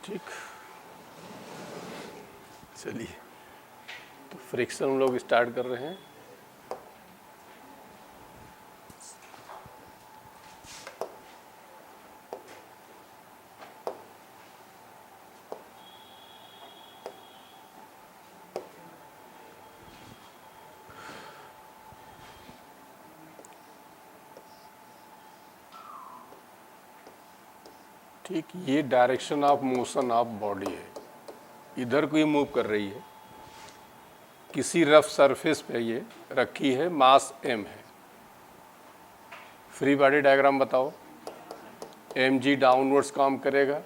ठीक, चलिए तो फ्रिक्शन हम लोग स्टार्ट कर रहे हैं। ठीक, ये direction of motion of body है, इधर को ये मूव कर रही है, किसी रफ सरफेस पे ये रखी है, मास m है। फ्री बॉडी डायग्राम बताओ। mg डाउनवर्ड्स काम करेगा,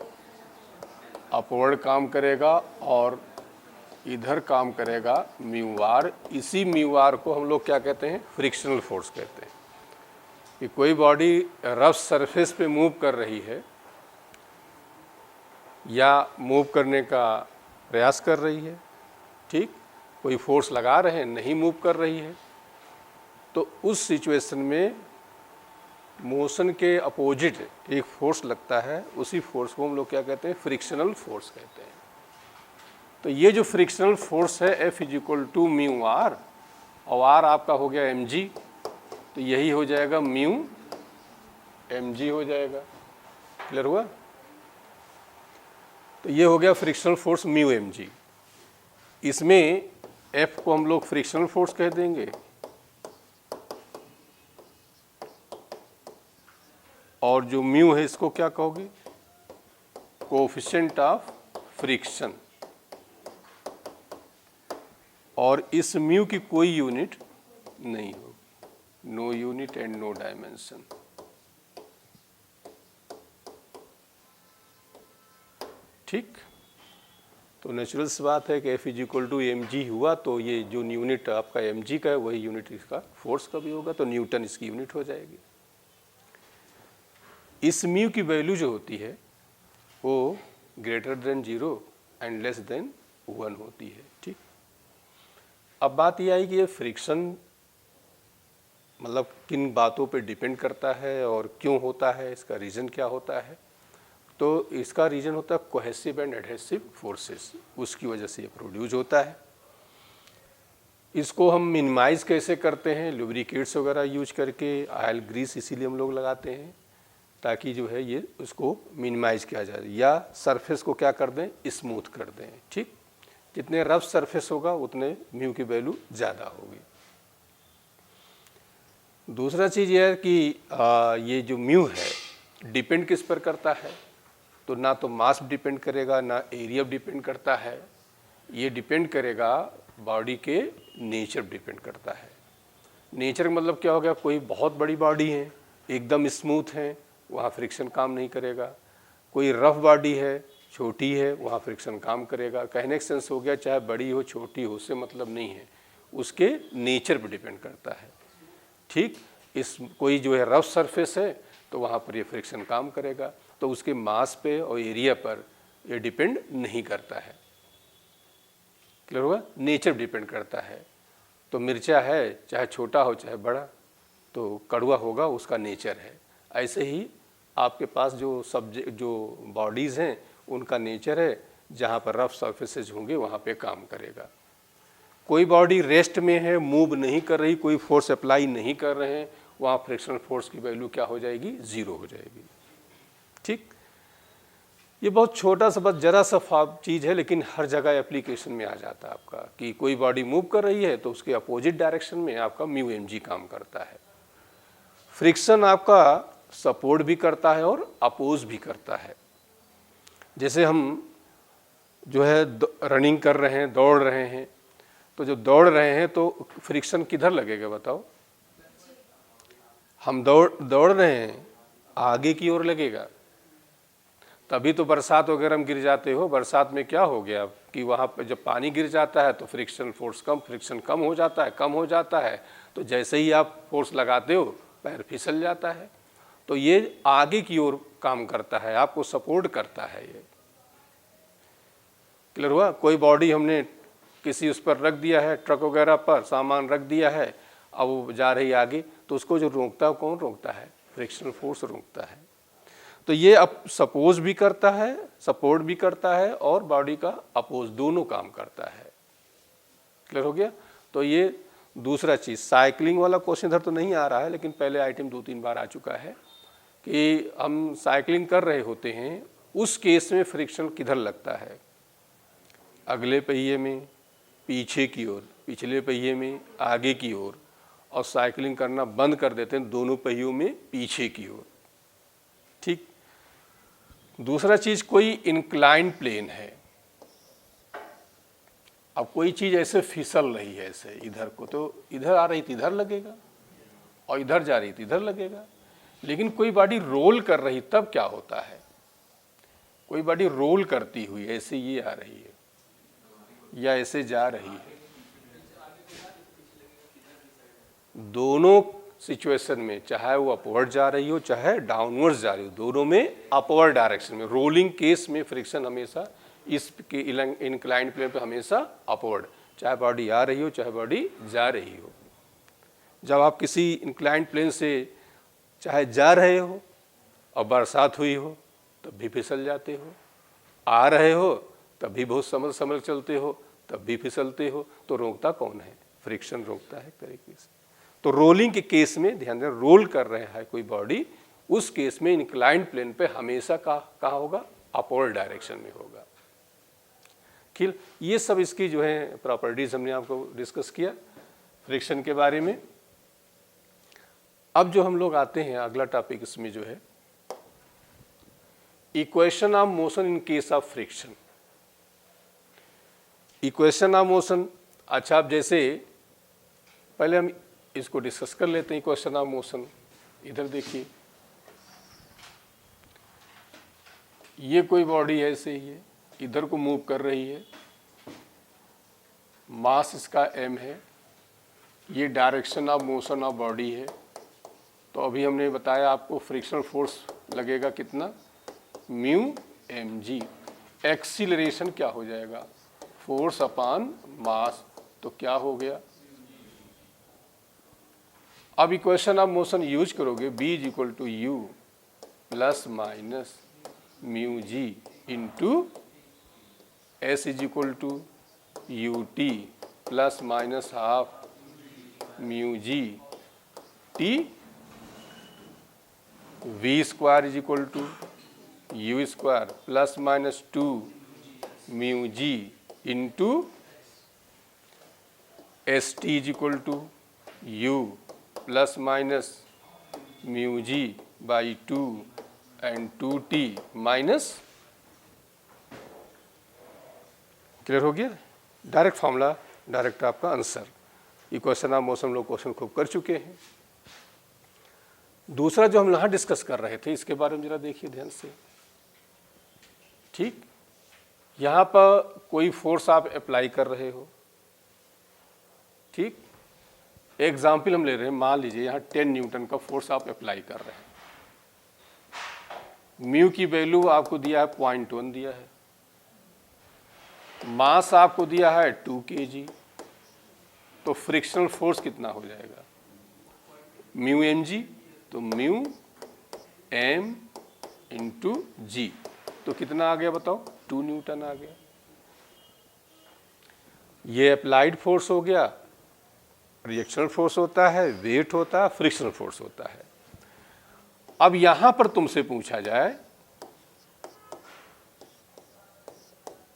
अपवर्ड काम करेगा और इधर काम करेगा म्यू आर। इसी म्यू आर को हम लोग क्या कहते हैं? फ्रिक्शनल फोर्स कहते हैं। कि कोई बॉडी रफ सरफेस पे मूव कर रही है या मूव करने का प्रयास कर रही है, ठीक, कोई फोर्स लगा रहे हैं, नहीं मूव कर रही है, तो उस सिचुएशन में मोशन के अपोजिट एक फोर्स लगता है, उसी फोर्स को हम लोग क्या कहते हैं? फ्रिक्शनल फोर्स कहते हैं। तो ये जो फ्रिक्शनल फोर्स है F = म्यू आर, और आर आपका हो गया mg, तो यही हो जाएगा म्यू mg हो जाएगा। क्लियर हुआ? तो ये हो गया फ्रिक्शनल फोर्स म्यू mg। इसमें F को हम लोग फ्रिक्शनल फोर्स कह देंगे और जो म्यू है इसको क्या कहोगे? Coefficient of friction. और इस म्यू की कोई यूनिट नहीं होगी, no unit and no dimension. ठीक, तो नेचुरल सी बात है कि F = mg हुआ तो ये जो यूनिट आपका mg का है वही यूनिट इसका फोर्स का भी होगा, तो न्यूटन इसकी यूनिट हो जाएगी। इस म्यू की वैल्यू जो होती है वो >0 एंड <1 होती है। ठीक, अब बात यह आई कि ये फ्रिक्शन मतलब किन बातों पे डिपेंड करता है और क्यों होता है, इसका रीज़न क्या होता है। तो इसका रीज़न होता है कोहेसिव एंड एडहेसिव फोर्सेस, उसकी वजह से ये प्रोड्यूस होता है। इसको हम मिनिमाइज़ कैसे करते हैं? लुब्रिकेट्स वगैरह यूज करके, ऑयल ग्रीस इसीलिए हम लोग लगाते हैं ताकि जो है ये उसको मिनिमाइज़ किया जाए, या सरफेस को क्या कर दें? स्मूथ कर दें। ठीक, जितने रफ सरफेस होगा उतने म्यू की वैल्यू ज़्यादा होगी। दूसरा चीज़ यह है कि ये जो म्यू है डिपेंड किस पर करता है? तो ना तो मास डिपेंड करेगा, ना एरिया डिपेंड करता है, ये डिपेंड करेगा बॉडी के नेचर डिपेंड करता है। नेचर का मतलब क्या हो गया? कोई बहुत बड़ी बॉडी है, एकदम स्मूथ है, वहाँ फ्रिक्शन काम नहीं करेगा। कोई रफ बॉडी है, छोटी है, वहाँ फ्रिक्शन काम करेगा। कहने का सेंस हो गया चाहे बड़ी हो छोटी हो उससे मतलब नहीं है, उसके नेचर पर डिपेंड करता है। ठीक, इस कोई जो है रफ सरफेस है तो वहाँ पर ये फ्रिक्शन काम करेगा, तो उसके मास पे और एरिया पर ये डिपेंड नहीं करता है। क्लियर हुआ? नेचर डिपेंड करता है। तो मिर्चा है, चाहे छोटा हो चाहे बड़ा, तो कड़वा होगा, उसका नेचर है। ऐसे ही आपके पास जो सब्जेक्ट जो बॉडीज़ हैं उनका नेचर है, जहाँ पर रफ सरफेसेज होंगे वहाँ पे काम करेगा। कोई बॉडी रेस्ट में है, मूव नहीं कर रही, कोई फोर्स अप्लाई नहीं कर रहे हैं, वहाँ फ्रिक्शनल फोर्स की वैल्यू क्या हो जाएगी? 0 हो जाएगी। ठीक, ये बहुत छोटा सा, बस जरा सा चीज़ है, लेकिन हर जगह एप्लीकेशन में आ जाता है आपका कि कोई बॉडी मूव कर रही है तो उसके अपोजिट डायरेक्शन में आपका म्यू mg काम करता है। फ्रिक्शन आपका सपोर्ट भी करता है और अपोज भी करता है। जैसे हम जो है रनिंग कर रहे हैं, दौड़ रहे हैं, तो जब दौड़ रहे हैं तो फ्रिक्शन किधर लगेगा बताओ? हम दौड़ रहे हैं, आगे की ओर लगेगा। तभी तो बरसात वगैरह में गिर जाते हो। बरसात में क्या हो गया कि वहाँ पर जब पानी गिर जाता है तो फ्रिक्शन कम हो जाता है, तो जैसे ही आप फोर्स लगाते हो पैर फिसल जाता है। तो ये आगे की ओर काम करता है, आपको सपोर्ट करता है ये। क्लियर हुआ? कोई बॉडी हमने किसी उस पर रख दिया है, ट्रक वगैरह पर सामान रख दिया है, अब वो जा रही आगे, तो उसको जो रोकता है कौन रोकता है? फ्रिक्शनल फोर्स रोकता है। तो ये अब सपोज भी करता है, सपोर्ट भी करता है और बॉडी का अपोज दोनों काम करता है। क्लियर हो गया? तो ये दूसरा चीज़, साइकिलिंग वाला क्वेश्चन इधर तो नहीं आ रहा है, लेकिन पहले आइटम 2-3 बार आ चुका है कि हम साइकिलिंग कर रहे होते हैं, उस केस में फ्रिक्शन किधर लगता है? अगले पहिए में, पीछे की ओर, पिछले पहिए में, आगे की ओर, और साइकिलिंग करना बंद कर देते हैं दोनों पहियों में पीछे की ओर। ठीक। दूसरा चीज, कोई इंक्लाइंड प्लेन है, अब कोई चीज ऐसे फिसल रही है, ऐसे इधर को, तो इधर आ रही थी इधर लगेगा, और इधर जा रही थी इधर लगेगा। लेकिन कोई बॉडी रोल कर रही तब क्या होता है? कोई बॉडी रोल करती हुई ऐसे ये आ रही है या ऐसे जा रही है, दोनों सिचुएशन में, चाहे वो अपवर्ड जा रही हो चाहे डाउनवर्ड जा रही हो, दोनों में अपवर्ड डायरेक्शन में, रोलिंग केस में फ्रिक्शन हमेशा इस इंक्लाइंड प्लेन पे हमेशा अपवर्ड, चाहे बॉडी आ रही हो चाहे बॉडी जा रही हो। जब आप किसी इंक्लाइंड प्लेन से चाहे जा रहे हो और बरसात हुई हो तब भी फिसल जाते हो, आ रहे हो तब भी बहुत संभल संभल चलते हो, तब भी फिसलते हो, तो रोकता कौन है? फ्रिक्शन रोकता है एक तरीके से। तो रोलिंग के केस में ध्यान दें, रोल कर रहे हैं कोई बॉडी, उस केस में इंक्लाइंड प्लेन पे हमेशा कहाँ होगा? अपवर्ड डायरेक्शन में होगा। ठीक, ये सब इसकी जो है प्रॉपर्टीज हमने आपको डिस्कस किया फ्रिक्शन के बारे में। अब जो हम लोग आते हैं अगला टॉपिक, इसमें जो है equation of motion in case of friction. Equation of motion, अच्छा अब जैसे पहले हम इसको डिस्कस कर लेते हैं। इक्वेशन ऑफ मोशन, इधर देखिए, ये कोई बॉडी है ऐसे ही है, इधर को मूव कर रही है, मास इसका m है, ये direction of motion of body है। तो अभी हमने बताया आपको फ्रिक्शनल फोर्स लगेगा कितना? Mu mg। एक्सीलरेशन क्या हो जाएगा? Force upon mass. तो क्या हो गया? अब इक्वेशन ऑफ मोशन यूज करोगे, b is equal to u plus minus mu g into s is equal to u t plus minus half mu g t, v square is equal to u square plus minus 2 mu g into s t is equal to u plus minus mu g by 2 and 2t minus. Clear हो गया? Direct formula, direct आपका answer. Equation of motion लोग question खूब कर चुके हैं। दूसरा जो हम यहाँ डिस्कस कर रहे थे, इसके बारे में जरा देखिए ध्यान से। ठीक, यहाँ पर कोई फोर्स आप अप्लाई कर रहे हो। ठीक, एग्जाम्पल हम ले रहे हैं, मान लीजिए यहाँ 10 न्यूटन का फोर्स आप अप्लाई कर रहे हैं। म्यू की वैल्यू आपको दिया है 0.1 दिया है, मास आपको दिया है 2 kg। तो फ्रिक्शनल फोर्स कितना हो जाएगा? म्यू mg, तो म्यू m इंटू जी, तो कितना आ गया बताओ? 2 न्यूटन आ गया। ये अप्लाइड फोर्स हो गया, रिएक्शनल फोर्स होता है, वेट होता है, फ्रिक्शनल फोर्स होता है। अब यहां पर तुमसे पूछा जाए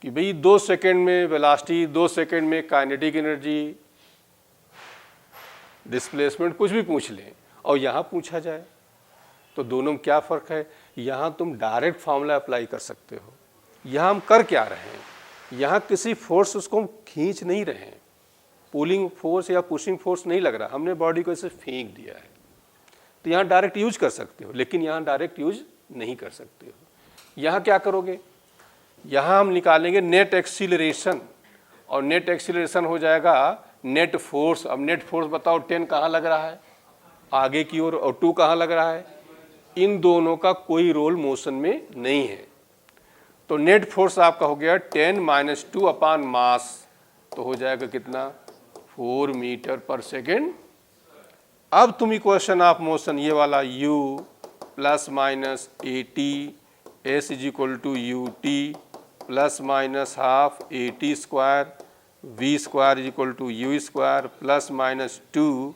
कि भाई 2 सेकेंड में वेलोसिटी, 2 सेकेंड में काइनेटिक एनर्जी, डिस्प्लेसमेंट, कुछ भी पूछ लें, और यहां पूछा जाए तो दोनों में क्या फ़र्क है? यहां तुम डायरेक्ट फार्मूला अप्लाई कर सकते हो। यहां हम कर क्या रहे हैं? यहां किसी फोर्स उसको हम खींच नहीं रहे हैं, पुलिंग फोर्स या पुशिंग फोर्स नहीं लग रहा, हमने बॉडी को ऐसे फेंक दिया है। तो यहाँ डायरेक्ट यूज कर सकते हो, लेकिन यहाँ डायरेक्ट यूज नहीं कर सकते हो। यहाँ क्या करोगे? यहाँ हम निकालेंगे नेट एक्सीलरेशन, और नेट एक्सीलरेशन हो जाएगा नेट फोर्स। अब नेट फोर्स बताओ, 10 कहाँ लग रहा है? आगे की ओर, और 2 कहाँ लग रहा है? इन दोनों का कोई रोल मोशन में नहीं है। तो नेट फोर्स आपका हो गया 10 माइनस 2 अपॉन मास, तो हो जाएगा कितना? 4 मीटर पर सेकेंड अब तुम इक्वेशन ऑफ मोशन ये वाला u plus minus a t s is equal to u t plus minus half a t square v square is equal to u square plus minus 2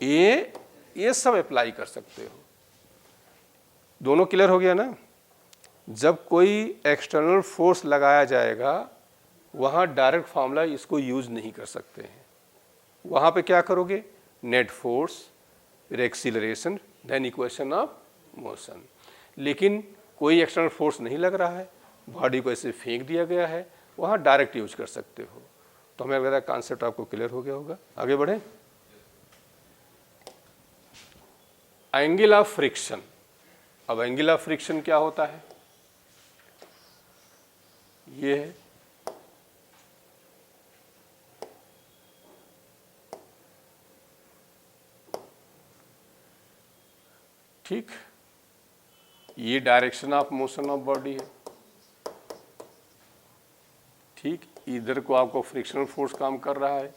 ये सब apply कर सकते हो। दोनों क्लियर हो गया ना। जब कोई एक्सटर्नल फोर्स लगाया जाएगा वहाँ डायरेक्ट फार्मूला इसको यूज नहीं कर सकते हैं। वहाँ पे क्या करोगे, नेट फोर्स फिर acceleration then equation of motion. लेकिन कोई एक्सटर्नल फोर्स नहीं लग रहा है, बॉडी को ऐसे फेंक दिया गया है, वहाँ डायरेक्ट यूज कर सकते हो। तो हमें लग रहा है कॉन्सेप्ट आपको क्लियर हो गया होगा। आगे बढ़े। Angle of friction. अब एंगल ऑफ फ्रिक्शन क्या होता है, ये है ठीक, ये direction of motion of body है। ठीक, इधर को आपको फ्रिक्शनल फोर्स काम कर रहा है,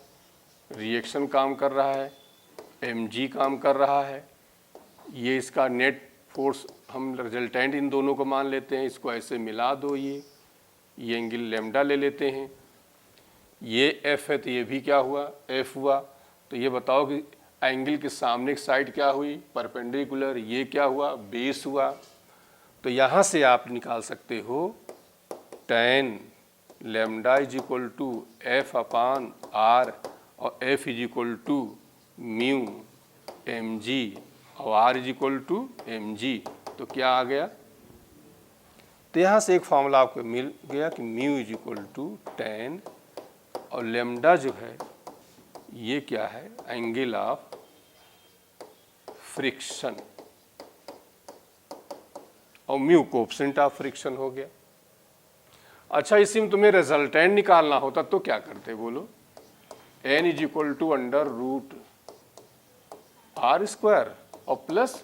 रिएक्शन काम कर रहा है, mg काम कर रहा है। ये इसका नेट फोर्स हम रिजल्टेंट इन दोनों को मान लेते हैं, इसको ऐसे मिला दो, ये एंगल लेमडा ले लेते हैं। ये f है तो ये भी क्या हुआ, f हुआ। तो ये बताओ कि एंगल के सामने की साइड क्या हुई, परपेंडिकुलर। ये क्या हुआ, बेस हुआ। तो यहाँ से आप निकाल सकते हो tan lambda is equal to f upon r और f is equal to mu mg और r is equal to mg। तो क्या आ गया, तो यहाँ से एक फॉर्मूला आपको मिल गया कि mu is equal to tan और लेमडा जो है ये क्या है, एंगल ऑफ फ्रिक्शन और म्यू कोएफिशिएंट ऑफ फ्रिक्शन हो गया। अच्छा, इसी में तुम्हें रिजल्टेंट निकालना होता तो क्या करते बोलो, n is equal to under root r square और प्लस,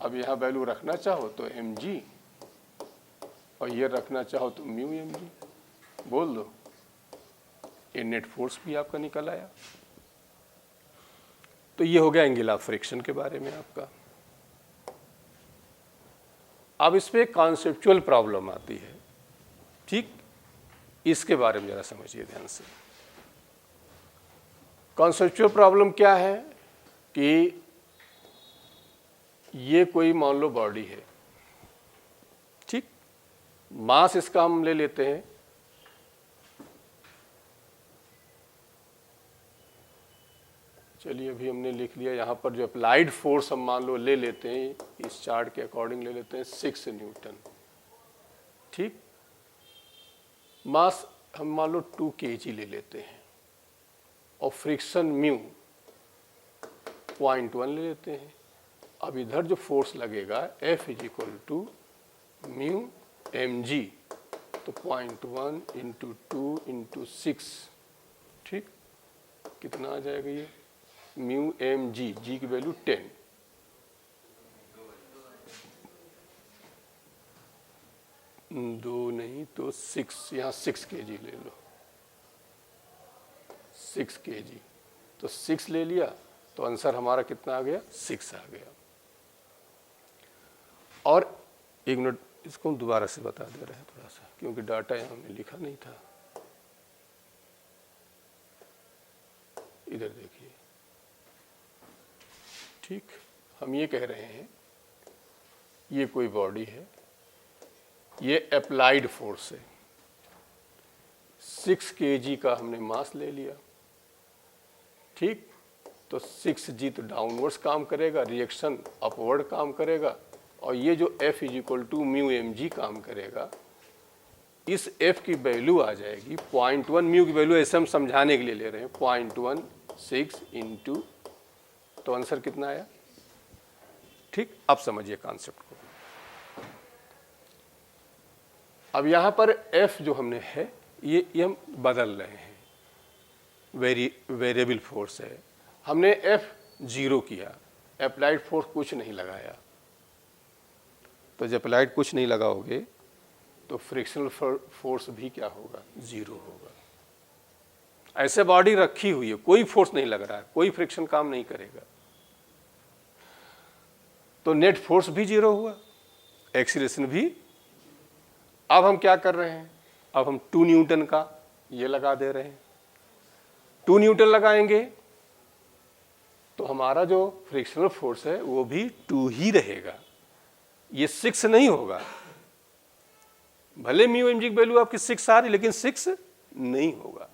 अब यहाँ वैल्यू रखना चाहो तो mg और ये रखना चाहो तो म्यू mg बोल दो। ये नेट फोर्स भी आपका निकल आया। तो ये हो गया एंगल ऑफ फ्रिक्शन के बारे में आपका। अब इस पे कॉन्सेप्चुअल प्रॉब्लम आती है। ठीक, इसके बारे में जरा समझिए ध्यान से। कॉन्सेप्चुअल प्रॉब्लम क्या है कि ये कोई मान लो बॉडी है, ठीक, मास इसका हम ले लेते हैं चलिए अभी हमने लिख लिया। यहाँ पर जो अप्लाइड फोर्स हम मान लो ले लेते हैं, इस चार्ट के अकॉर्डिंग ले लेते हैं 6 न्यूटन। ठीक, मास हम मान लो 2 kg ले लेते हैं और फ्रिक्शन म्यू 0.1 ले लेते हैं। अब इधर जो फोर्स लगेगा F is equal to mu mg, तो 0.1 इंटू 2 इंटू 6, ठीक, कितना आ जाएगा ये, म्यू mg, g की वैल्यू 10, दो नहीं तो 6, यहाँ 6 kg ले लो, 6 kg, तो 6 ले लिया तो आंसर हमारा कितना आ गया, 6 आ गया। और एक मिनट इसको हम दोबारा से बता दे रहे हैं थोड़ा सा, क्योंकि डाटा यहाँ में लिखा नहीं था। इधर देखिए, ठीक, हम ये कह रहे हैं ये कोई बॉडी है, ये अप्लाइड फोर्स है, 6 kg का हमने मास ले लिया, ठीक, तो 6g तो डाउनवर्ड्स काम करेगा, रिएक्शन अपवर्ड काम करेगा, और ये जो F is equal to mu mg काम करेगा। इस F की वैल्यू आ जाएगी 0.1, म्यू की वैल्यू ऐसे हम समझाने के लिए ले रहे हैं, 0.16 इंटू, तो आंसर कितना आया। ठीक, अब समझिए कॉन्सेप्ट को। अब यहाँ पर F जो हमने है ये हम बदल रहे हैं, वेरिएबल फोर्स है, हमने F 0 किया, अप्लाइड फोर्स कुछ नहीं लगाया। तो जब अप्लाइड कुछ नहीं लगाओगे तो फ्रिक्शनल फोर्स भी क्या होगा, 0 होगा। ऐसे बॉडी रखी हुई है, कोई फोर्स नहीं लग रहा है, कोई फ्रिक्शन काम नहीं करेगा, तो नेट फोर्स भी जीरो हुआ, एक्सीलरेशन भी। अब हम क्या कर रहे हैं, अब हम 2 न्यूटन का ये लगा दे रहे हैं। 2 न्यूटन लगाएंगे तो हमारा जो फ्रिक्शनल फोर्स है वो भी 2 ही रहेगा, ये 6 नहीं होगा। भले म्यू एमजी की वैल्यू आपकी 6 आ रही, लेकिन 6 नहीं होगा।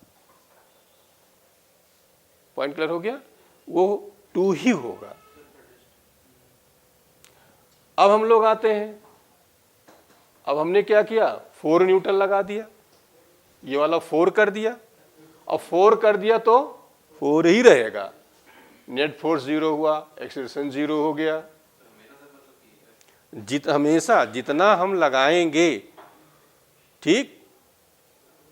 पॉइंट क्लियर हो गया, वो 2 ही होगा। अब हम लोग आते हैं, अब हमने क्या किया, 4 न्यूटन लगा दिया, ये वाला 4 कर दिया, और 4 कर दिया तो 4 ही रहेगा, नेट फोर्स 0 हुआ, एक्सीलरेशन 0 हो गया। हमेशा जितना हम लगाएंगे, ठीक,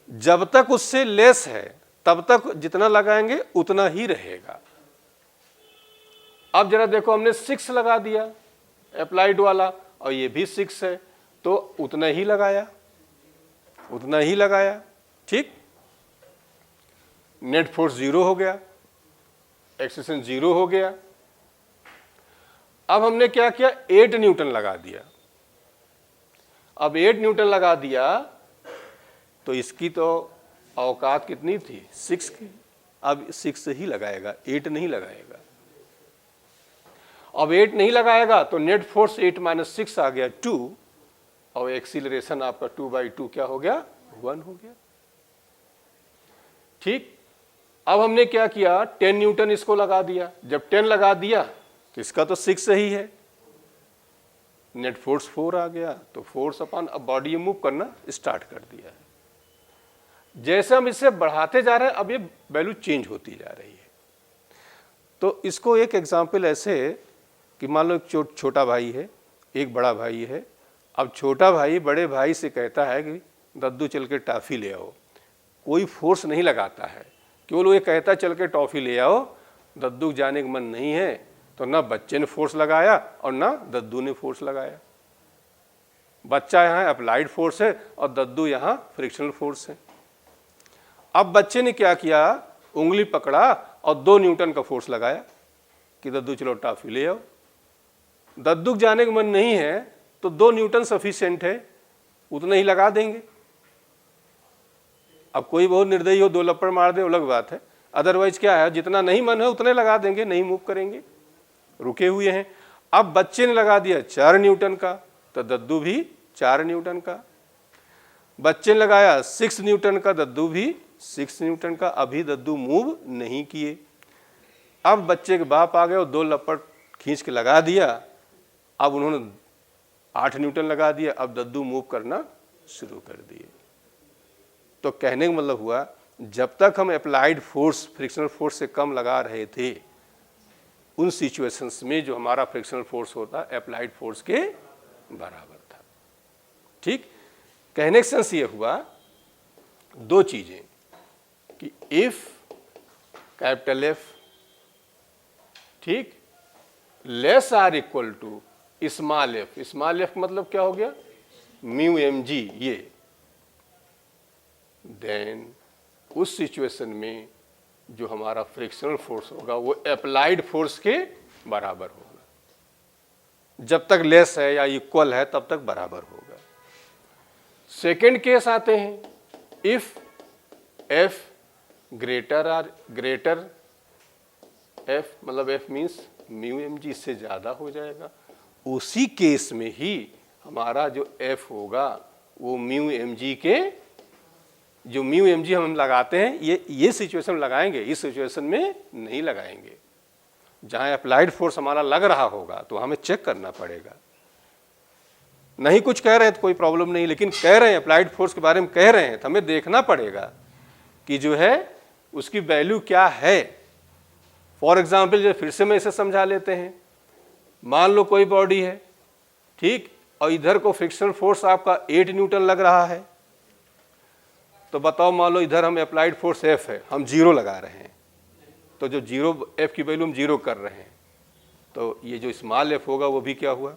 जब तक उससे लेस है तब तक जितना लगाएंगे उतना ही रहेगा। अब जरा देखो, हमने 6 लगा दिया अप्लाइड वाला, और ये भी 6 है, तो उतना ही लगाया, उतना ही लगाया, ठीक, नेट फोर्स 0 हो गया, एक्सीलरेशन 0 हो गया। अब हमने क्या किया, 8 न्यूटन लगा दिया। अब 8 न्यूटन लगा दिया तो इसकी तो औकात कितनी थी, 6 की, अब 6 ही लगाएगा, 8 नहीं लगाएगा। अब 8 नहीं लगाएगा तो नेट फोर्स 8 - 6 आ गया 2, और एक्सीलरेशन आपका 2/2 क्या हो गया, 1 हो गया, ठीक। अब हमने क्या किया, 10 न्यूटन इसको लगा दिया। जब 10 लगा दिया तो इसका तो 6 ही है, नेट फोर्स 4 आ गया, तो फोर्स अपन अब बॉडी मूव करना स्टार्ट कर दिया है। जैसे हम इसे बढ़ाते जा रहे हैं, अब ये वैल्यू चेंज होती जा रही है। तो इसको एक एग्जाम्पल ऐसे कि मान लो एक छोटा भाई है, एक बड़ा भाई है। अब छोटा भाई बड़े भाई से कहता है कि दद्दू चल के टॉफी ले आओ, कोई फोर्स नहीं लगाता है, केवल वो ये कहता चल के टॉफी ले आओ। दद्दू जाने का मन नहीं है, तो ना बच्चे ने फोर्स लगाया और ना दद्दू ने फोर्स लगाया। बच्चा यहाँ अप्लाइड फोर्स है और दद्दू यहाँ फ्रिक्शनल फोर्स है। अब बच्चे ने क्या किया, उंगली पकड़ा और 2 न्यूटन का फोर्स लगाया कि दद्दू चलो टॉफी ले आओ। दद्दू जाने का मन नहीं है तो 2 न्यूटन सफिशिएंट है, उतना ही लगा देंगे। अब कोई बहुत निर्दयी हो, 2 लपड़ मार दे, अलग बात है, अदरवाइज क्या है, जितना नहीं मन है उतने लगा देंगे, नहीं मूव करेंगे, रुके हुए हैं। अब बच्चे ने लगा दिया 4 न्यूटन का, तो दद्दू भी 4 न्यूटन का। बच्चे ने लगाया 6 न्यूटन का, दद्दू भी 6 न्यूटन का। अभी दद्दू मूव नहीं किए। अब बच्चे के बाप आ गए और 2 लपड़ खींच के लगा दिया। अब उन्होंने 8 न्यूटन लगा दिया। अब दद्दू मूव करना शुरू कर दिए। तो कहने का मतलब हुआ, जब तक हम अप्लाइड फोर्स फ्रिक्शनल फोर्स से कम लगा रहे थे, उन सिचुएशंस में जो हमारा फ्रिक्शनल फोर्स होता अप्लाइड फोर्स के बराबर था, ठीक। कहने का सेंस ये हुआ, 2 चीजें कि इफ कैपिटल एफ, ठीक, less or equal to small f. Small f मतलब क्या हो गया, म्यू एम जी, ये, देन उस सिचुएशन में जो हमारा फ्रिक्शनल फोर्स होगा वो अप्लाइड फोर्स के बराबर होगा। जब तक लेस है या इक्वल है तब तक बराबर होगा। सेकेंड केस आते हैं, इफ एफ ग्रेटर एफ, मतलब f means mu M g, इससे ज्यादा हो जाएगा। उसी केस में ही हमारा जो एफ होगा वो म्यू एम जी के, जो म्यू एम जी हम लगाते हैं ये सिचुएशन लगाएंगे, इस सिचुएशन में नहीं लगाएंगे। जहां अप्लाइड फोर्स हमारा लग रहा होगा तो हमें चेक करना पड़ेगा। नहीं कुछ कह रहे हैं तो कोई प्रॉब्लम नहीं, लेकिन कह रहे हैं अप्लाइड फोर्स के बारे में कह रहे हैं तो हमें देखना पड़ेगा कि जो है उसकी वैल्यू क्या है। फॉर एग्जाम्पल, जो फिर से मैं इसे समझा लेते हैं, मान लो कोई बॉडी है, ठीक, और इधर को फ्रिक्शनल फोर्स आपका 8 न्यूटन लग रहा है, तो बताओ, मान लो इधर हम अप्लाइड फोर्स एफ है, हम 0 लगा रहे हैं, तो जो 0 एफ की वैल्यू हम 0 कर रहे हैं, तो ये जो स्मॉल एफ होगा वो भी क्या हुआ,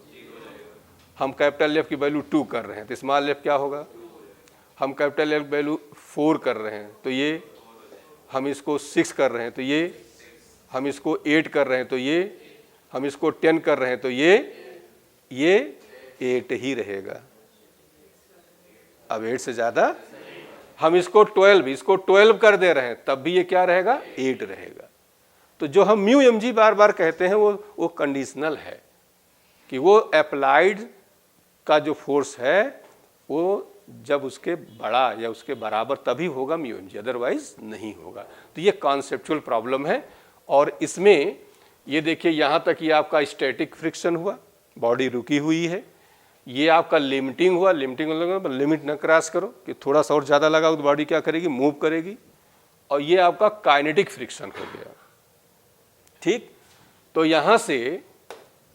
हम कैपिटल एफ की वैल्यू 2 कर रहे हैं तो स्मॉल एफ क्या होगा, हम कैपिटल एफ वैल्यू 4 कर रहे हैं तो ये हम इसको 6 कर रहे हैं तो ये, हम इसको 8 कर रहे हैं तो ये, हम इसको 10 कर रहे हैं तो ये 8 ही रहेगा। अब 8 से ज़्यादा, हम इसको 12 कर दे रहे हैं तब भी ये क्या रहेगा, 8 रहेगा। तो जो हम म्यू एम जी बार बार कहते हैं वो कंडीशनल है कि वो अप्लाइड का जो फोर्स है वो जब उसके बड़ा या उसके बराबर तभी होगा म्यू एम जी, अदरवाइज नहीं होगा। तो ये कॉन्सेप्चुअल प्रॉब्लम है। और इसमें ये देखिए यहाँ तक ये आपका स्टैटिक फ्रिक्शन हुआ, बॉडी रुकी हुई है। ये आपका लिमिटिंग हुआ, लिमिटिंग मतलब लिमिट न क्रॉस करो कि थोड़ा सा और ज़्यादा लगा तो बॉडी क्या करेगी, मूव करेगी। और ये आपका काइनेटिक फ्रिक्शन हो गया। ठीक, तो यहाँ से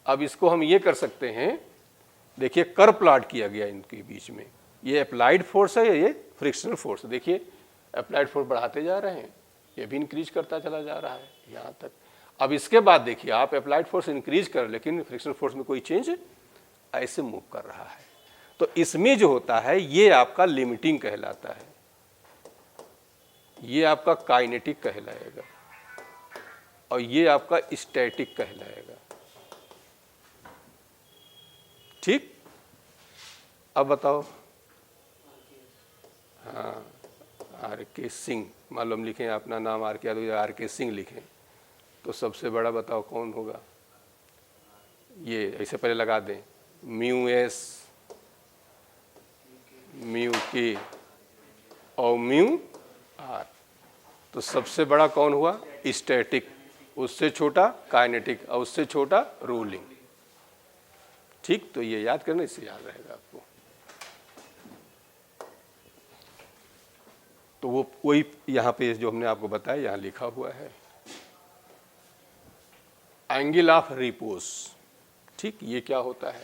अब इसको हम ये कर सकते हैं, देखिए कर्व प्लॉट किया गया इनके बीच में, ये अप्लाइड फोर्स है या ये फ्रिक्शनल फोर्स। देखिए अप्लाइड फोर्स बढ़ाते जा रहे हैं, ये भी इंक्रीज करता चला जा रहा है यहाँ तक। अब इसके बाद देखिए आप अप्लाइड फोर्स इंक्रीज कर, लेकिन फ्रिक्शनल फोर्स में कोई चेंज ऐसे मूव कर रहा है। तो इसमें जो होता है ये आपका लिमिटिंग कहलाता है, ये आपका काइनेटिक कहलाएगा और ये आपका स्टैटिक कहलाएगा। ठीक, अब बताओ। हाँ, आर के सिंह, मालूम लिखें अपना नाम आर के सिंह लिखें तो सबसे बड़ा बताओ कौन होगा। ये ऐसे पहले लगा दें, म्यू एस, म्यू के और म्यू आर। तो सबसे बड़ा कौन हुआ, स्टैटिक, उससे छोटा काइनेटिक और उससे छोटा रोलिंग। ठीक, तो ये याद करना, इससे याद रहेगा आपको। तो वो वही यहाँ पे जो हमने आपको बताया यहाँ लिखा हुआ है, एंगल ऑफ रिपोज। ठीक, ये क्या होता है,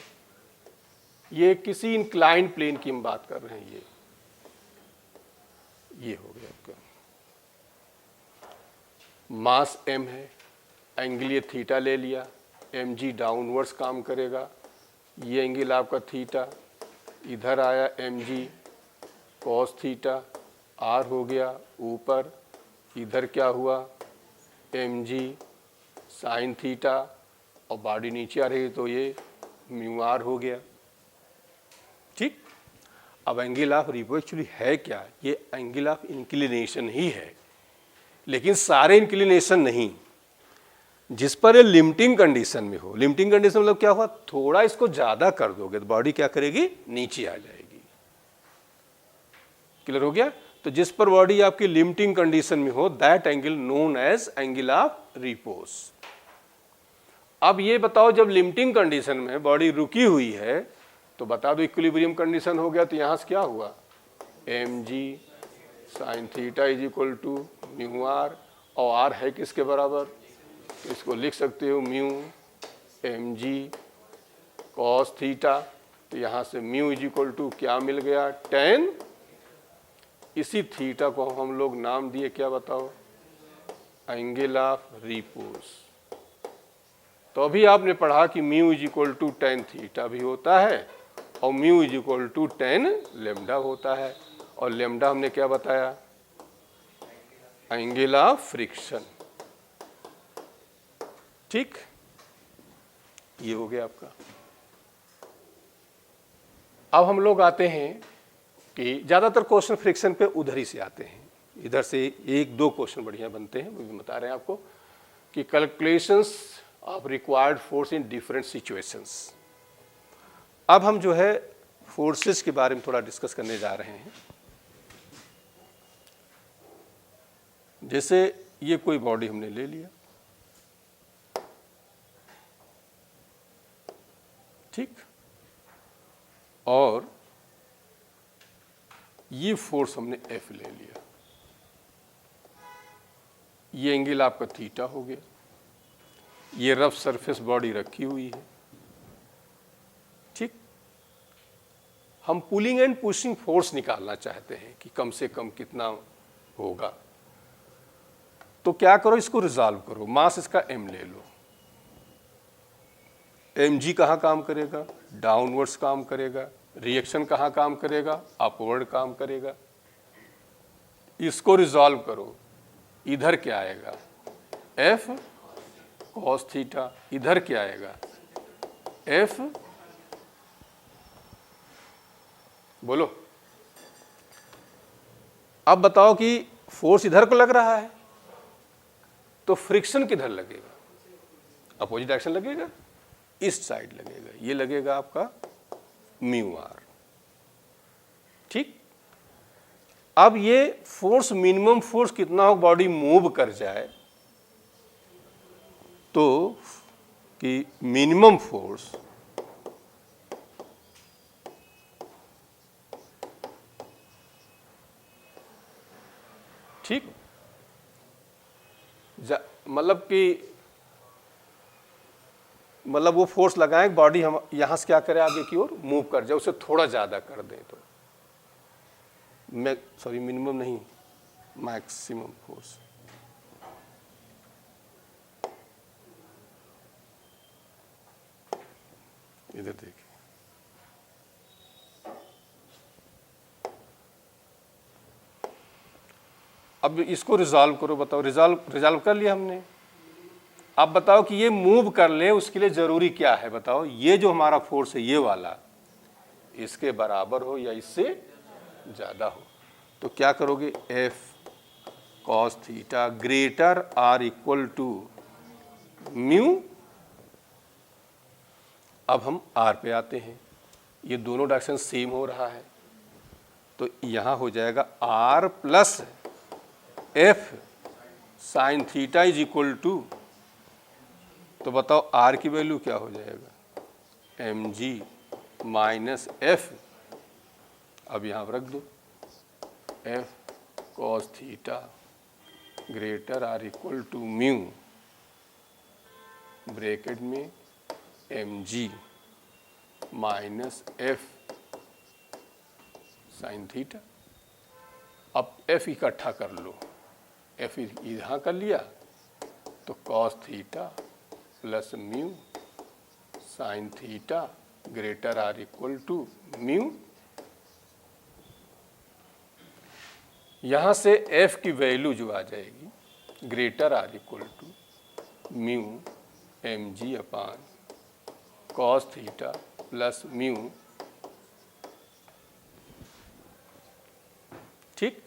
ये किसी इंक्लाइंड प्लेन की हम बात कर रहे हैं। ये हो गया आपका मास m है, एंगल ये थीटा ले लिया, mg डाउनवर्ड्स काम करेगा, ये एंगल आपका थीटा, इधर आया mg कॉस थीटा, r हो गया ऊपर, इधर क्या हुआ mg साइन थीटा और बॉडी नीचे आ रही है तो ये म्यू आर हो गया। ठीक, अब एंगल ऑफ रिपोज एक्चुअली है क्या, ये एंगल ऑफ इंक्लिनेशन ही है, लेकिन सारे इंक्लिनेशन नहीं, जिस पर ये लिमिटिंग कंडीशन में हो। लिमिटिंग कंडीशन मतलब क्या हुआ, थोड़ा इसको ज्यादा कर दोगे तो बॉडी क्या करेगी, नीचे आ जाएगी। क्लियर हो गया। तो जिस पर बॉडी आपकी लिमिटिंग कंडीशन में हो, that angle known as angle of repose. अब ये बताओ, जब लिमिटिंग कंडीशन में बॉडी रुकी हुई है तो बता दो इक्विलिब्रियम कंडीशन हो गया, तो यहां से क्या हुआ, mg sine theta is equal to mu r, और आर है किसके बराबर, तो इसको लिख सकते हो म्यू mg कॉस थीटा। तो यहाँ से म्यू इज इक्वल टू क्या मिल गया, 10। इसी थीटा को हम लोग नाम दिए क्या बताओ, एंगल ऑफ रिपोज। तो अभी आपने पढ़ा कि mu is equal to 10 theta भी होता है और mu is equal to 10 lambda होता है, और लेमडा हमने क्या बताया, एंगल ऑफ फ्रिक्शन। ठीक, ये हो गया आपका। अब हम लोग आते हैं कि ज्यादातर क्वेश्चन फ्रिक्शन पे उधर ही से आते हैं, इधर से एक दो क्वेश्चन बढ़िया बनते हैं, वो भी बता रहे हैं आपको कि calculations of required force in different situations. अब हम जो है फोर्सेस के बारे में थोड़ा डिस्कस करने जा रहे हैं। जैसे ये कोई बॉडी हमने ले लिया, ठीक, और ये फोर्स हमने F ले लिया, ये एंगल आपका थीटा हो गया, ये रफ सरफेस बॉडी रखी हुई है। ठीक, हम पुलिंग एंड पुशिंग फोर्स निकालना चाहते हैं कि कम से कम कितना होगा। तो क्या करो, इसको रिजॉल्व करो, मास इसका m ले लो। mg कहाँ काम करेगा, डाउनवर्ड्स काम करेगा, रिएक्शन कहाँ काम करेगा, अपवर्ड काम करेगा। इसको रिजॉल्व करो इधर क्या आएगा, एफ कॉस थीटा, इधर क्या आएगा, एफ, बोलो। अब बताओ कि फोर्स इधर को लग रहा है तो फ्रिक्शन किधर लगेगा, अपोजिट डायरेक्शन लगेगा, इस साइड लगेगा, ये लगेगा आपका म्यू आर। ठीक, अब ये फोर्स मिनिमम फोर्स कितना हो, बॉडी मूव कर जाए तो कि मिनिमम फोर्स ठीक, मतलब वो फोर्स लगाएं बॉडी हम यहां से क्या करें, आगे की ओर मूव कर जाए, उसे थोड़ा ज्यादा कर दें तो मिनिमम नहीं, मैक्सिमम फोर्स। इधर देखिए, अब इसको रिजॉल्व करो, बताओ रिजॉल्व कर लिया हमने। अब बताओ कि ये मूव कर ले, उसके लिए जरूरी क्या है, बताओ। ये जो हमारा फोर्स है ये वाला, इसके बराबर हो या इससे ज्यादा हो, तो क्या करोगे, f cos theta greater or equal to mu. अब हम आर पे आते हैं, ये दोनों डायरेक्शन सेम हो रहा है, तो यहां हो जाएगा r plus f sine theta is equal to, तो बताओ आर की वैल्यू क्या हो जाएगा, एम जी माइनस एफ, अब यहां रख दो, F cos theta greater or equal to mu bracket में M G minus F sine theta. अब एफ इकट्ठा कर लो, एफ यहाँ कर लिया तो cos theta plus mu sine theta greater or equal to mu. यहाँ से एफ की वैल्यू जो आ जाएगी greater or equal to mu M G upon cos theta plus mu. ठीक,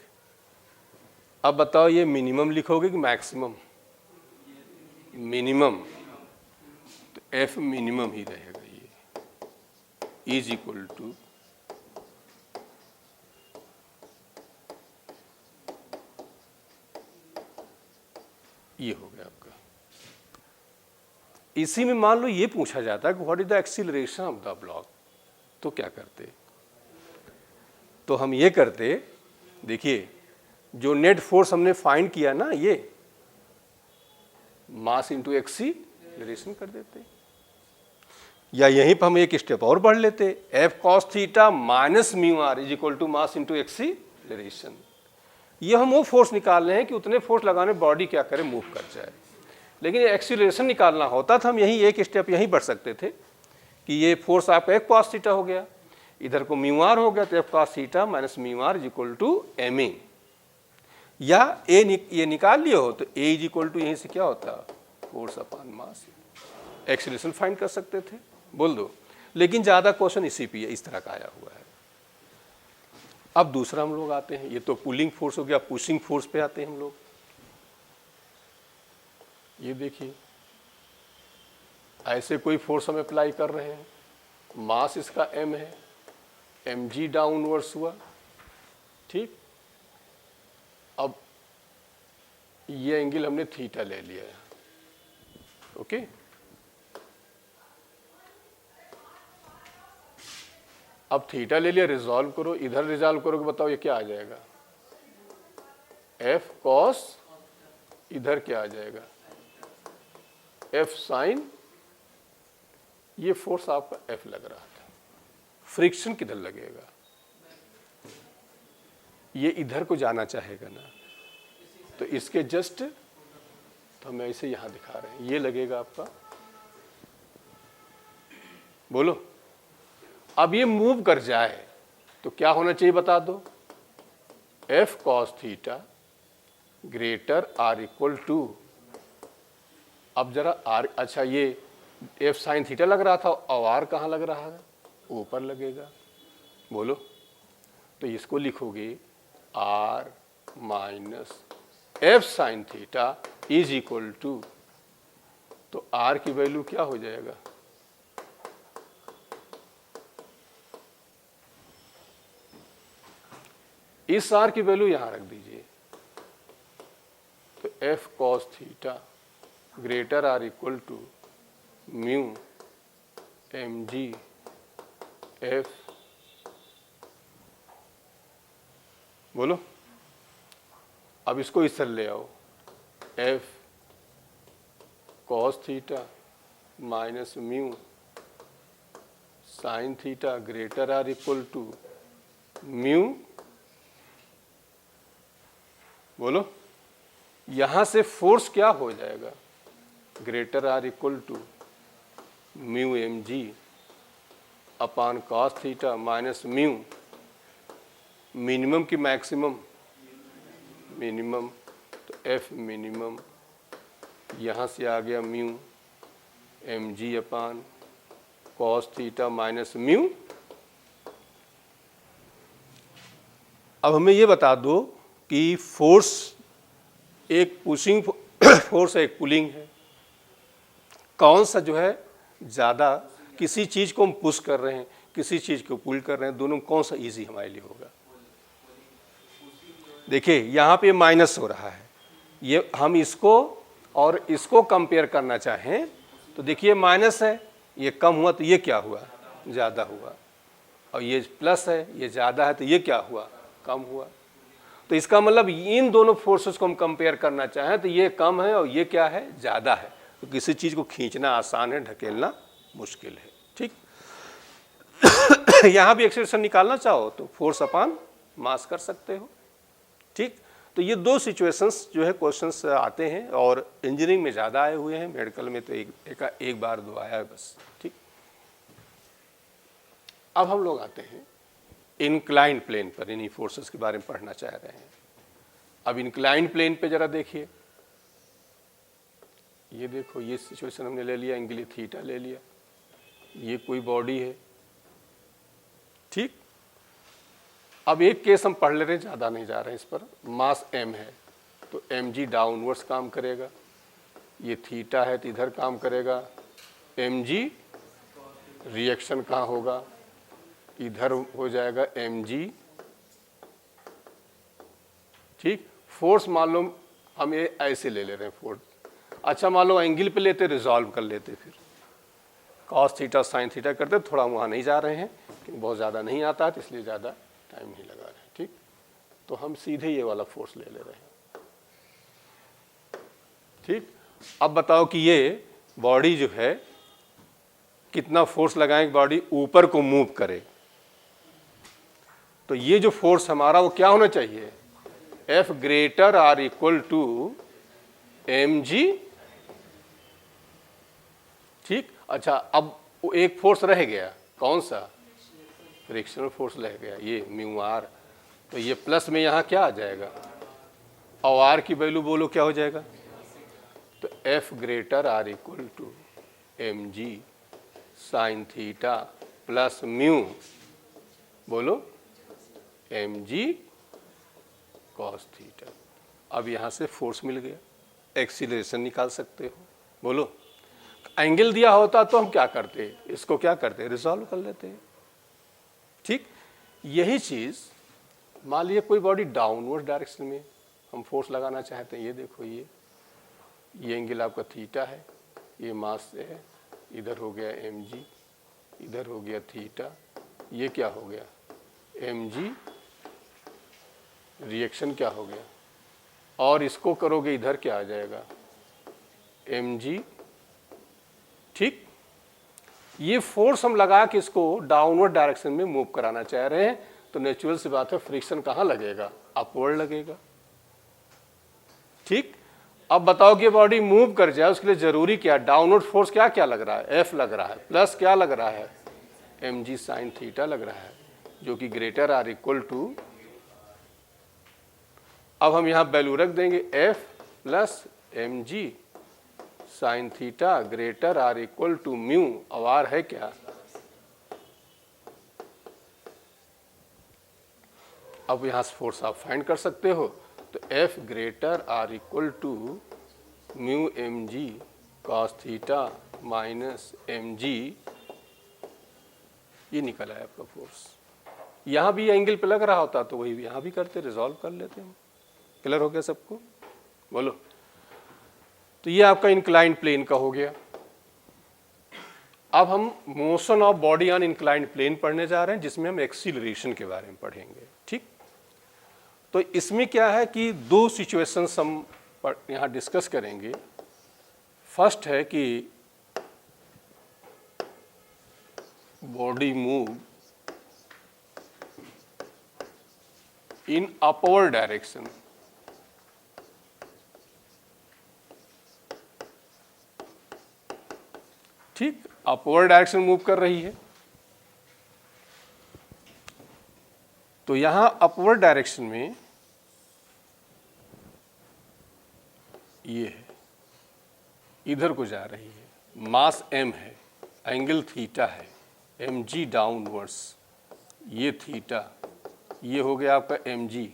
अब बताओ ये मिनिमम लिखोगे कि मैक्सिमम, मिनिमम, तो एफ मिनिमम ही रहेगा, ये इज इक्वल टू ये हो गया आपका। इसी में मान लो ये पूछा जाता है कि what is the acceleration of the block, तो क्या करते, तो हम ये करते, देखिए जो नेट फोर्स हमने फाइंड किया ना, ये मास इंटू एक्सीलरेशन कर देते, या यहीं पर हम एक स्टेप और बढ़ लेते, f cos theta minus mu r is equal to mass into acceleration. ये हम वो फोर्स निकाल रहे हैं कि उतने फोर्स लगाने बॉडी क्या करे, मूव कर जाए। लेकिन एक्सीलरेशन निकालना होता था, हम यहीं एक स्टेप यहीं बढ़ सकते थे कि ये फोर्स आपका एफ कॉस थीटा हो गया, इधर को म्यू आर हो गया, तो f cos theta minus mu r is equal to m a, या ये निकाल लिया हो तो ए इज इक्वल टू यहीं से क्या होता, फोर्स अपॉन मास। एक्सीलरेशन फाइंड कर सकते थे, बोल दो, लेकिन ज़्यादा क्वेश्चन इसी पे इस तरह का आया हुआ है। अब दूसरा हम लोग आते हैं, ये तो पुलिंग फोर्स हो गया, पुशिंग फोर्स पे आते हैं हम लोग। ये देखिए, ऐसे कोई फोर्स हम अप्लाई कर रहे हैं, मास इसका m है, एम जी डाउनवर्ड्स हुआ, ठीक। अब ये एंगल हमने थीटा ले लिया है, ओके। अब थीटा ले लिया, रिजॉल्व करो, इधर रिजॉल्व करोगे, बताओ ये क्या आ जाएगा, एफ कॉस, इधर क्या आ जाएगा, एफ साइन। ये फोर्स आपका एफ लग रहा था, फ्रिक्शन किधर लगेगा, ये इधर को जाना चाहेगा ना, तो इसके जस्ट, तो हम ऐसे यहां दिखा रहे हैं, ये लगेगा आपका, बोलो। अब ये मूव कर जाए तो क्या होना चाहिए बता दो, F cos theta greater or equal to, अब जरा आर, अच्छा ये एफ साइन थीटा लग रहा था और आर कहाँ लग रहा है, ऊपर लगेगा, बोलो। तो इसको लिखोगे r minus F sine theta is equal to, तो आर की वैल्यू क्या हो जाएगा, इस आर की वैल्यू यहां रख दीजिए, तो f cos theta greater or equal to mu M g f, बोलो। अब इसको इस तरह ले आओ, f cos theta minus mu sine theta greater or equal to mu, बोलो। यहां से फोर्स क्या हो जाएगा, greater or equal to mu M G upon cos theta minus mu, minimum की मैक्सिमम, मिनिमम, तो एफ मिनिमम, यहां से आ गया mu M G upon cos theta minus mu. अब हमें ये बता दो कि फोर्स एक पुशिंग फोर्स है, एक पुलिंग है, कौन सा जो है ज़्यादा, किसी चीज़ को हम पुश कर रहे हैं, किसी चीज़ को पुल कर रहे हैं, दोनों में कौन सा इजी हमारे लिए होगा। देखिए यहाँ पे माइनस हो रहा है, ये हम इसको और इसको कंपेयर करना चाहें तो देखिए माइनस है, ये कम हुआ तो ये क्या हुआ, ज़्यादा हुआ, और ये प्लस है, ये ज़्यादा है तो ये क्या हुआ, कम हुआ। तो इसका मतलब इन दोनों फोर्सेस को हम कंपेयर करना चाहें तो ये कम है और ये क्या है, ज़्यादा है। तो किसी चीज़ को खींचना आसान है, ढकेलना मुश्किल है, ठीक। यहाँ भी एक्सेलरेशन निकालना चाहो तो फोर्स अपान मास कर सकते हो, ठीक। तो ये दो सिचुएशंस जो है क्वेश्चंस आते हैं और इंजीनियरिंग में ज़्यादा आए हुए हैं, मेडिकल में तो एक बार दो आया है बस, ठीक। अब हम लोग आते हैं इंक्लाइंड प्लेन पर, इन्हीं फोर्सेस के बारे में पढ़ना चाह रहे हैं। अब इंक्लाइंड प्लेन पे जरा देखिए, ये देखो ये सिचुएशन हमने ले लिया, एंगल थीटा ले लिया, ये कोई बॉडी है, ठीक। अब एक केस हम पढ़ ले रहे हैं, ज़्यादा नहीं जा रहे हैं इस पर, मास m है तो mg डाउनवर्ड्स काम करेगा, ये थीटा है तो इधर काम करेगा, mg रिएक्शन कहाँ होगा, इधर हो जाएगा mg, ठीक। फोर्स मान लो हम ये ऐसे ले रहे हैं फोर्स, अच्छा मान लो एंगल पे लेते, रिजॉल्व कर लेते, फिर कॉस थीटा साइन थीटा करते, थोड़ा वहाँ नहीं जा रहे हैं क्योंकि बहुत ज़्यादा नहीं आता है तो इसलिए ज़्यादा टाइम नहीं लगा रहे हैं, ठीक। तो हम सीधे ये वाला फोर्स ले रहे हैं, ठीक। अब बताओ कि ये बॉडी जो है कितना फोर्स लगाएं बॉडी ऊपर को मूव करे, तो ये जो फोर्स हमारा वो क्या होना चाहिए, F greater or equal to mg, ठीक। अच्छा अब एक फोर्स रह गया, कौन सा, फ्रिक्शनल फोर्स रह गया, ये म्यू आर, तो ये प्लस में यहाँ क्या आ जाएगा, और आर की वैल्यू बोलो क्या हो जाएगा, तो F greater or equal to mg sine theta plus mu, बोलो mg कॉस थीटा। अब यहाँ से फोर्स मिल गया, एक्सीलरेशन निकाल सकते हो, बोलो। एंगल दिया होता तो हम क्या करते, इसको क्या करते, रिजॉल्व कर लेते, ठीक। यही चीज़ मान लीजिए कोई बॉडी डाउनवर्ड डायरेक्शन में हम फोर्स लगाना चाहते हैं, ये देखो ये एंगल आपका थीटा है, ये मास से है, इधर हो गया mg, इधर हो गया थीटा, ये क्या हो गया mg, रिएक्शन क्या हो गया, और इसको करोगे इधर क्या आ जाएगा mg, ठीक। ये फोर्स हम लगा के इसको डाउनवर्ड डायरेक्शन में मूव कराना चाह रहे हैं, तो नेचुरल सी बात है फ्रिक्शन कहाँ लगेगा, अपवर्ड लगेगा, ठीक। अब बताओ कि बॉडी मूव कर जाए, उसके लिए जरूरी क्या, डाउनवर्ड फोर्स क्या क्या लग रहा है, F लग रहा है, प्लस क्या लग रहा है, mg साइन थीटा लग रहा है, जो कि ग्रेटर आर इक्वल टू अब हम यहाँ वैल्यू रख देंगे f plus m ji sine theta greater or equal to mu. अब आर है क्या, अब यहाँ से फोर्स आप फाइंड कर सकते हो, तो f greater or equal to mu M G cos theta minus m g, ये निकल आया आपका फोर्स। यहाँ भी एंगल पे लग रहा होता तो वही यहाँ भी करते, रिजॉल्व कर लेते हम। क्लियर हो गया सबको, बोलो। तो ये आपका इंक्लाइंड प्लेन का हो गया। अब हम motion of body on inclined plane पढ़ने जा रहे हैं, जिसमें हम एक्सीलरेशन के बारे में पढ़ेंगे। ठीक, तो इसमें क्या है कि दो सिचुएशंस हम यहाँ डिस्कस करेंगे। फर्स्ट है कि body move in upward direction, ठीक, अपवर्ड डायरेक्शन मूव कर रही है। तो यहां अपवर्ड डायरेक्शन में ये है, इधर को जा रही है, मास m है, एंगल थीटा है, एम जी डाउनवर्ड्स, ये थीटा, ये हो गया आपका एम जी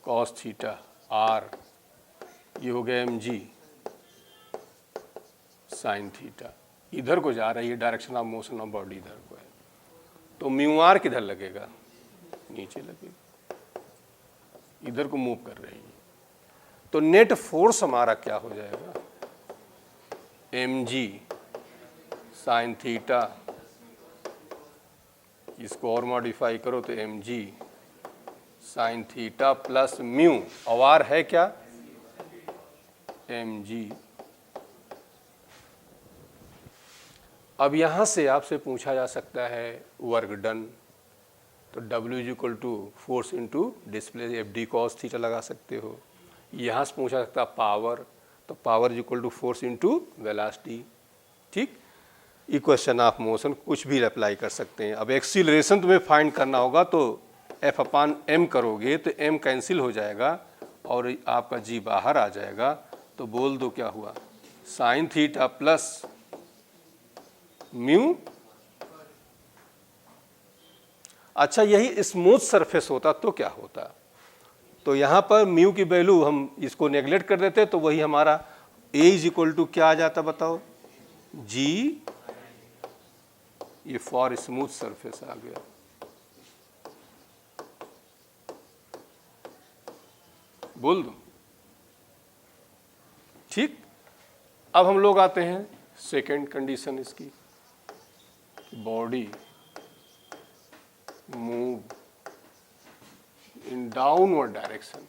कॉस थीटा आर, ये हो गया एम जी साइन थीटा, इधर को जा रही है, direction of motion of body इधर को है। तो म्यू आर किधर लगेगा, नीचे लगेगा, इधर को मूव कर रही है। तो नेट फोर्स हमारा क्या हो जाएगा, एम जी साइन थीटा, इसको और मॉडिफाई करो तो एम जी साइन थीटा प्लस म्यू, और आर है क्या, एम जी। अब यहां से आपसे पूछा जा सकता है वर्क डन, तो W is equal to force into displace f d cos theta लगा सकते हो। यहाँ से पूछा सकता है पावर, तो power is equal to force into velocity. ठीक, इक्वेशन ऑफ मोशन कुछ भी अप्लाई कर सकते हैं। अब एक्सीलरेशन तुम्हें फाइंड करना होगा, तो F अपान m करोगे तो m कैंसिल हो जाएगा और आपका g बाहर आ जाएगा। तो बोल दो क्या हुआ, साइन थीटा प्लस म्यू। अच्छा, यही स्मूथ सरफेस होता तो क्या होता, तो यहाँ पर म्यू की वैल्यू हम इसको नेगलेक्ट कर देते, तो वही हमारा A इज इक्वल टू क्या आ जाता बताओ, G, ये फॉर स्मूथ सरफेस आ गया। बोल दो, ठीक। अब हम लोग आते हैं सेकेंड कंडीशन इसकी, body move in downward direction.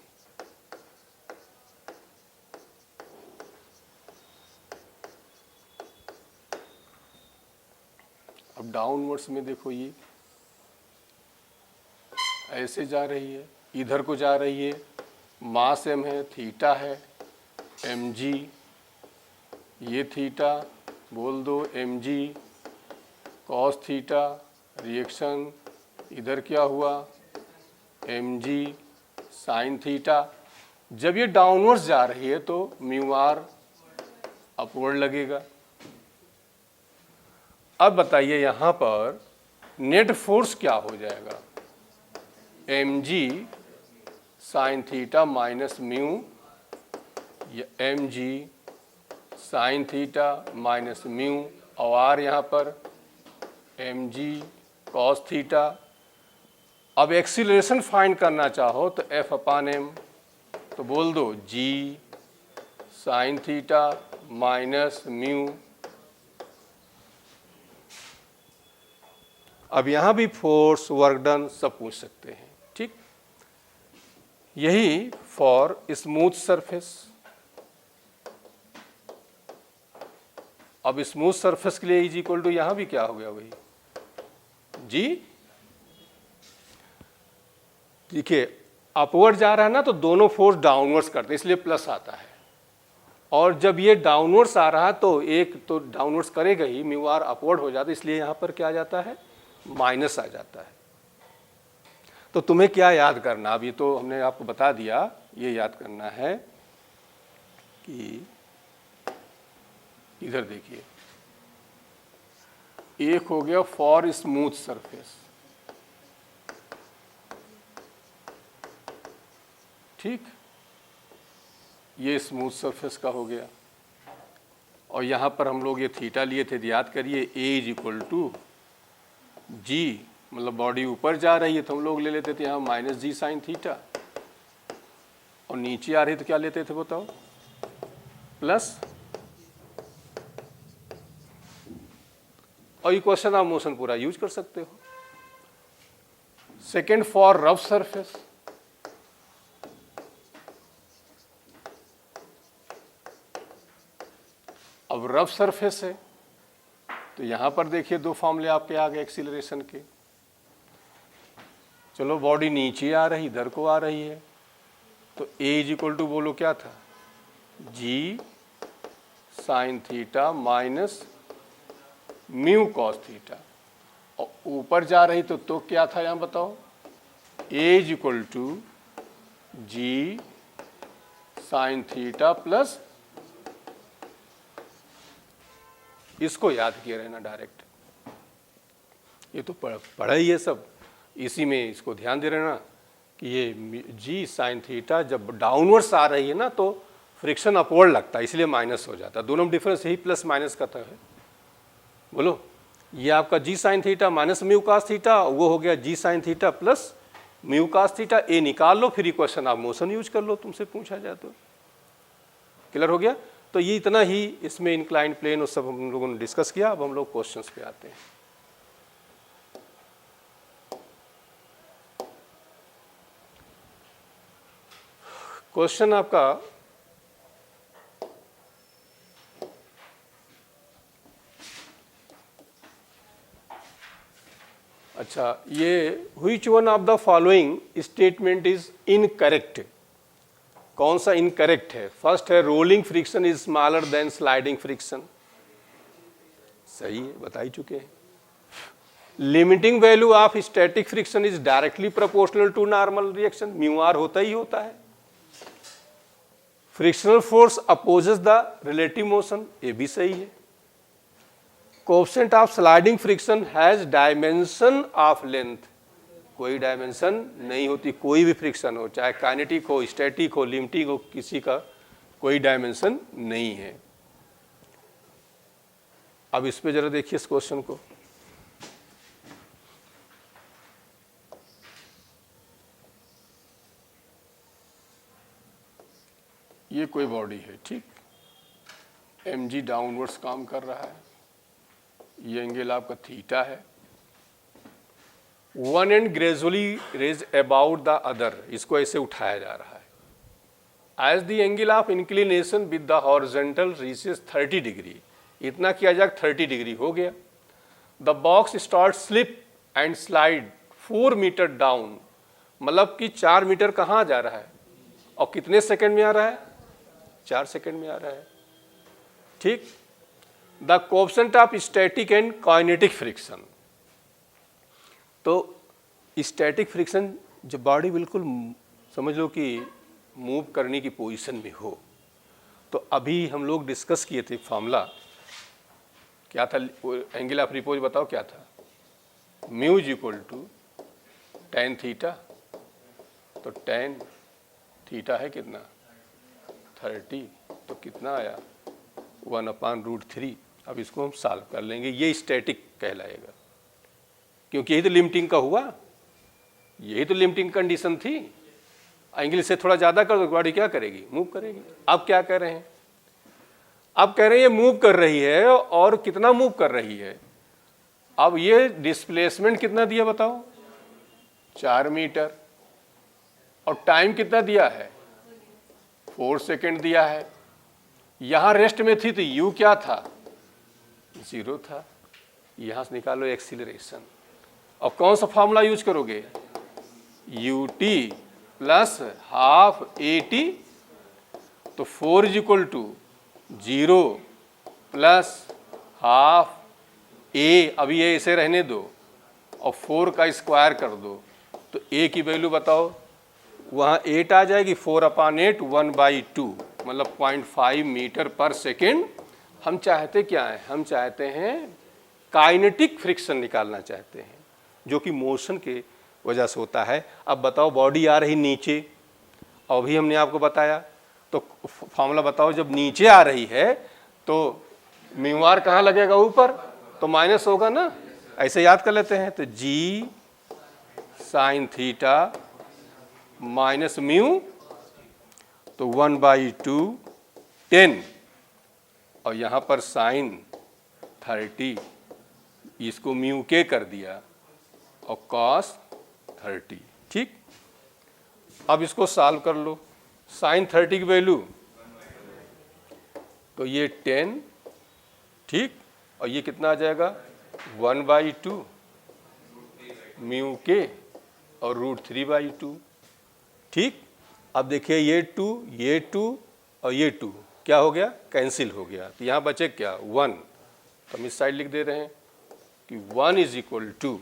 अब डाउनवर्ड्स में देखो, ये ऐसे जा रही है, इधर को जा रही है, मास m है, थीटा है, एम जी, ये थीटा, बोल दो एम जी कॉस थीटा, रिएक्शन इधर क्या हुआ, एम जी साइन थीटा। जब ये डाउनवर्ड्स जा रही है तो म्यू आर अपवर्ड लगेगा। अब बताइए यहाँ पर नेट फोर्स क्या हो जाएगा, एम जी साइन थीटा माइनस म्यू, या एम जी साइन थीटा माइनस म्यू, और आर यहाँ पर एम जी कॉस थीटा। अब एक्सीलरेशन फाइंड करना चाहो तो F अपान m, तो बोल दो G sine theta minus mu. अब यहाँ भी फोर्स, वर्क डन सब पूछ सकते हैं, ठीक। यही फॉर स्मूथ सरफेस। अब स्मूथ सरफेस के लिए इज इक्वल टू यहाँ भी क्या हो गया, वही G। देखिए अपवर्ड जा रहा है ना, तो दोनों फोर्स डाउनवर्ड्स करते हैं, इसलिए प्लस आता है। और जब ये डाउनवर्ड्स आ रहा है तो एक तो डाउनवर्ड्स करेगा ही, म्यू आर अपवर्ड हो जाता है, इसलिए यहाँ पर क्या आ जाता है, माइनस आ जाता है। तो तुम्हें क्या याद करना, अब ये तो हमने आपको बता दिया, ये याद करना है कि इधर देखिए, एक हो गया फॉर स्मूथ सरफेस, ठीक, ये स्मूथ सरफेस का हो गया। और यहाँ पर हम लोग ये थीटा लिए थे, याद करिए, ए इज इक्वल टू जी, मतलब बॉडी ऊपर जा रही है तो हम लोग ले लेते थे यहाँ माइनस जी साइन थीटा, और नीचे आ रही तो क्या लेते थे बताओ, प्लस। और इक्वेशन ऑफ मोशन पूरा यूज कर सकते हो। सेकेंड, फॉर रफ सरफेस, अब रफ सरफेस है तो यहां पर देखिए दो फॉर्मूले आपके आ गए एक्सीलरेशन के। चलो बॉडी नीचे आ रही, इधर को आ रही है, तो ए इज इक्वल टू बोलो क्या था, G sine theta minus mu cos theta, और ऊपर जा रही तो क्या था यहां बताओ, A is equal to G sine theta plus, इसको याद किए रहना डायरेक्ट, ये तो पढ़ा ही है सब, इसी में इसको ध्यान दे रहना कि ये जी साइन थीटा जब डाउनवर्ड्स आ रही है ना तो फ्रिक्शन अपवर्ड लगता है, इसलिए माइनस हो जाता है। दोनों में डिफरेंस यही प्लस माइनस का था है। बोलो, ये आपका G sine theta minus mu cos theta, वो हो गया G sine theta plus mu cos theta. A निकाल लो, फिर इक्वेशन आप मोशन यूज कर लो, तुमसे पूछा जाए तो। क्लियर हो गया? तो ये इतना ही इसमें इंक्लाइंड प्लेन और सब हम लोगों ने डिस्कस किया। अब हम लोग क्वेश्चंस पे आते हैं। क्वेश्चन आपका अच्छा, ये which one of the following statement is incorrect, कौन सा इनकरेक्ट है? फर्स्ट है rolling friction is smaller than sliding friction, सही है, बता ही चुके हैं। Limiting value of static friction is directly proportional to normal reaction, mu r होता ही होता है। Frictional force opposes the relative motion, ये भी सही है। Coefficient of sliding friction has dimension of length, कोई डायमेंशन नहीं होती, कोई भी फ्रिक्शन हो, चाहे काइनेटिक हो, स्टैटिक हो, लिमिटिंग हो, किसी का कोई डायमेंशन नहीं है। अब इस पे जरा देखिए इस क्वेश्चन को। ये कोई बॉडी है, ठीक, mg डाउनवर्ड्स काम कर रहा है, ये एंगल आपका थीटा है, one and gradually raise about the other, इसको ऐसे उठाया जा रहा है। As the angle of inclination with the horizontal reaches 30 degree, इतना किया जाए 30 डिग्री हो गया। The box start slip and slide 4 metre down, मतलब कि 4 मीटर कहाँ जा रहा है और कितने सेकंड में आ रहा है? 4 सेकंड में आ रहा है, ठीक। The coefficient of static and kinetic friction, तो स्टैटिक फ्रिक्शन जब बॉडी बिल्कुल समझ लो कि मूव करने की पोजीशन में हो, तो अभी हम लोग डिस्कस किए थे फॉर्मूला क्या था, एंगल ऑफ रिपोज बताओ क्या था, mu is equal to tan theta, तो tan थीटा है कितना 30, तो कितना आया 1/√3। अब इसको हम सॉल्व कर लेंगे, ये स्टैटिक कहलाएगा क्योंकि यही तो लिमिटिंग का हुआ, यही तो लिमिटिंग कंडीशन थी। एंगल से थोड़ा ज़्यादा कर दो, बॉडी क्या करेगी? मूव करेगी। अब क्या कर रहे हैं? अब कह रहे हैं ये मूव कर रही है, और कितना मूव कर रही है? अब ये डिस्प्लेसमेंट कितना दिया बताओ? 4 मीटर, और टाइम कितना दिया है? 4 सेकेंड दिया है। यहां रेस्ट में थी तो यू क्या था? 0 था। यहां से निकालो एक्सीलरेशन, और कौन सा फॉर्मूला यूज करोगे? ut प्लस हाफ at, तो 4 is equal to 0 plus half a, अभी ये इसे रहने दो, और 4 का स्क्वायर कर दो, तो a की वैल्यू बताओ वहाँ 8 आ जाएगी, 4/8 1/2 मतलब 0.5 मीटर पर सेकेंड। हम चाहते क्या है, हम चाहते हैं काइनेटिक फ्रिक्शन निकालना चाहते हैं, जो कि मोशन के वजह से होता है। अब बताओ, बॉडी आ रही नीचे, और भी हमने आपको बताया, तो फॉर्मूला बताओ, जब नीचे आ रही है तो म्यू आर कहाँ लगेगा, ऊपर, तो माइनस होगा ना। ऐसे याद कर लेते हैं, तो जी साइन थीटा माइनस म्यू, तो 1/2 10, और यहाँ पर साइन 30, इसको म्यू के कर दिया, और कॉस 30। ठीक, अब इसको सॉल्व कर लो। साइन 30 की वैल्यू, तो ये 10, ठीक, और ये कितना आ जाएगा 1/2 म्यू के और √3/2। ठीक, अब देखिए ये 2 और ये 2 क्या हो गया, कैंसिल हो गया, तो यहाँ बचे क्या 1, तो हम इस साइड लिख दे रहे हैं कि 1 =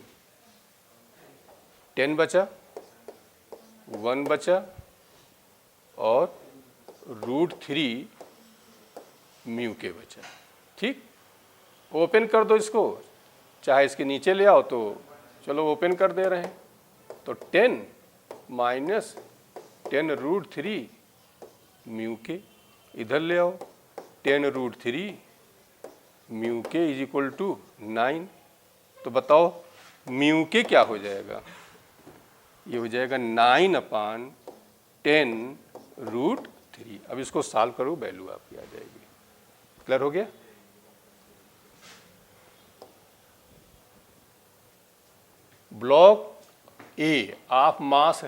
10 बचा, 1 बचा, और √3 म्यू के बचा। ठीक, ओपन कर दो इसको, चाहे इसके नीचे ले आओ, तो चलो ओपन कर दे रहे हैं, तो 10 माइनस 10 √3 म्यू के, इधर ले आओ, 10 √3 म्यू के = 9। तो बताओ म्यू के क्या हो जाएगा, ये हो जाएगा 9/10 √3। अब इसको सॉल्व करो, वैल्यू आपकी आ जाएगी। क्लियर हो गया। Block A of mass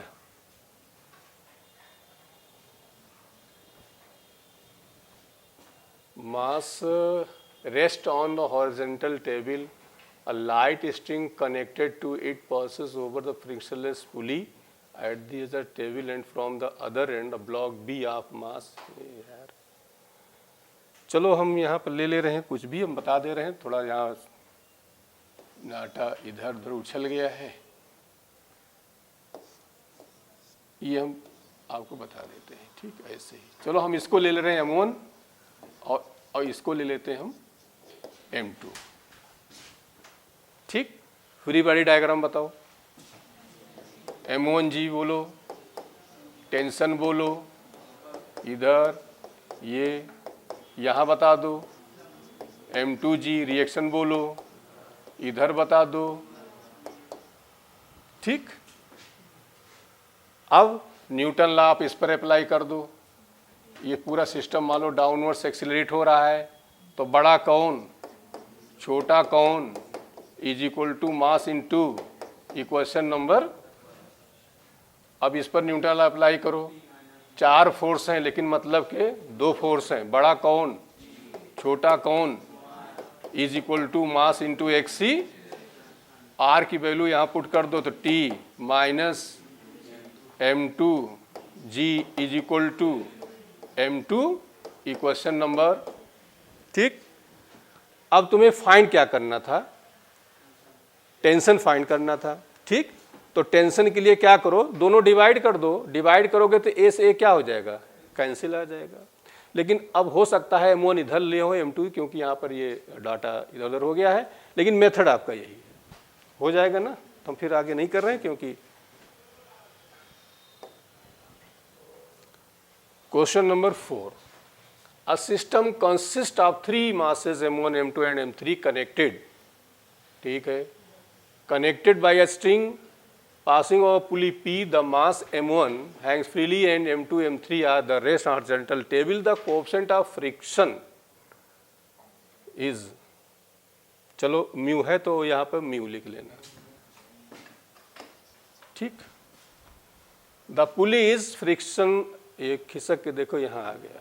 rest on the horizontal table, a light string connected to it passes over the frictionless pulley at the other table, and from the other end a block B of mass। यार चलो हम यहाँ पर ले रहे हैं, कुछ भी हम बता दे रहे हैं, थोड़ा यहाँ डाटा इधर उधर उछल गया है, ये हम आपको बता देते हैं। ठीक, ऐसे ही चलो हम इसको ले रहे हैं M1, और इसको ले लेते हैं हम M2। ठीक, फ्री बॉडी डायग्राम बताओ, M1G बोलो, टेंशन बोलो, इधर ये यहाँ बता दो, M2G रिएक्शन बोलो, इधर बता दो। ठीक, अब न्यूटन लॉ आप इस पर अप्लाई कर दो। ये पूरा सिस्टम मान लो डाउनवर्ड्स एक्सिलरेट हो रहा है, तो बड़ा कौन छोटा कौन = मास इनटू इक्वेशन नंबर। अब इस पर न्यूटन लॉ अप्लाई करो। 4 फोर्स हैं, लेकिन मतलब के 2 फोर्स हैं, बड़ा कौन छोटा कौन = मास इनटू xc। r की वैल्यू यहाँ पुट कर दो, तो T minus M2G = M2 equation number. ठीक, अब तुम्हें फाइंड क्या करना था, टेंशन फाइंड करना था। ठीक, तो टेंशन के लिए क्या करो, दोनों डिवाइड कर दो, डिवाइड करोगे तो A से A क्या हो जाएगा, कैंसिल आ जाएगा। लेकिन अब हो सकता है M1 इधर ले हो M2, क्योंकि यहाँ पर ये डाटा इधर उधर हो गया है, लेकिन मेथड आपका यही है, हो जाएगा ना। तो हम फिर आगे नहीं कर रहे हैं, क्योंकि question number 4, a system consists of 3 masses M1, M2 and M3 connected। ठीक है, connected by a string passing over pulley P, the mass M1 hangs freely and M2, M3 are the rest on horizontal table, the coefficient of friction is, चलो mu है तो यहाँ पर mu लिख लेना। ठीक, द पुली इज फ्रिक्शन, एक खिसक के देखो यहाँ आ गया,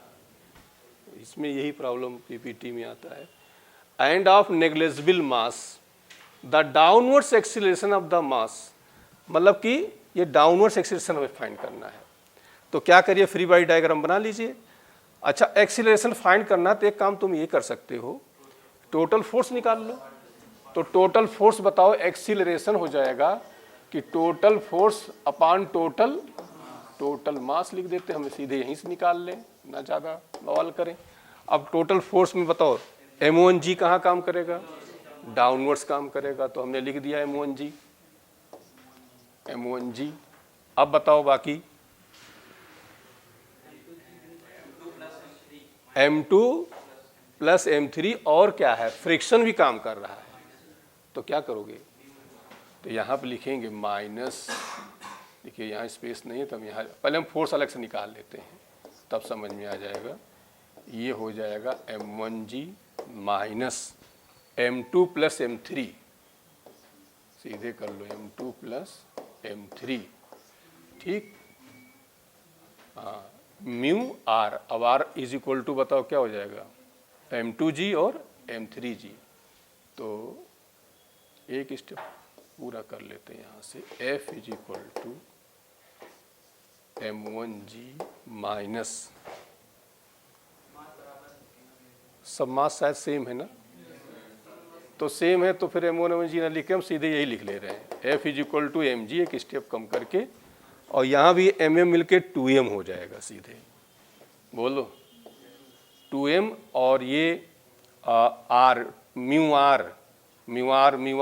इसमें यही प्रॉब्लम पीपीटी में आता है। End of negligible mass, the downwards acceleration of the mass, मतलब कि ये डाउनवर्ड्स एक्सीलरेशन हमें फाइंड करना है। तो क्या करिए, फ्री बॉडी डायग्राम बना लीजिए। अच्छा, एक्सीलरेशन फाइंड करना, तो एक काम तुम ये कर सकते हो, टोटल फोर्स निकाल लो। तो टोटल फोर्स बताओ, एक्सीलरेशन हो जाएगा कि total force upon total total mass लिख देते हैं, हमें सीधे यहीं से निकाल लें, ना ज़्यादा बवाल करें। अब टोटल फोर्स में बताओ M1G कहाँ काम करेगा, डाउनवर्ड्स काम करेगा, तो हमने लिख दिया M1G। अब बताओ बाकी M2 प्लस M3 और क्या है, फ्रिक्शन भी काम कर रहा है, तो क्या करोगे, तो यहाँ पे लिखेंगे माइनस, देखिए यहाँ स्पेस नहीं है तो हम यहाँ पहले हम फोर्स अलग से निकाल लेते हैं तब समझ में आ जाएगा। ये हो जाएगा M1G minus M2 plus M3, सीधे कर लो M2 प्लस M3, ठीक। हाँ, म्यू आर, अब आर इज इक्वल टू बताओ क्या हो जाएगा, M2G और M3G। तो एक स्टेप पूरा कर लेते हैं यहाँ से, F is equal to M1G minus, सब मास शायद सेम है ना, तो सेम है तो फिर M1G ना लिख के हम सीधे यही लिख ले रहे हैं, F is equal to mg, एक स्टेप कम करके, और यहाँ भी mm मिलके 2m हो जाएगा सीधे, बोलो 2m, और ये r म्यू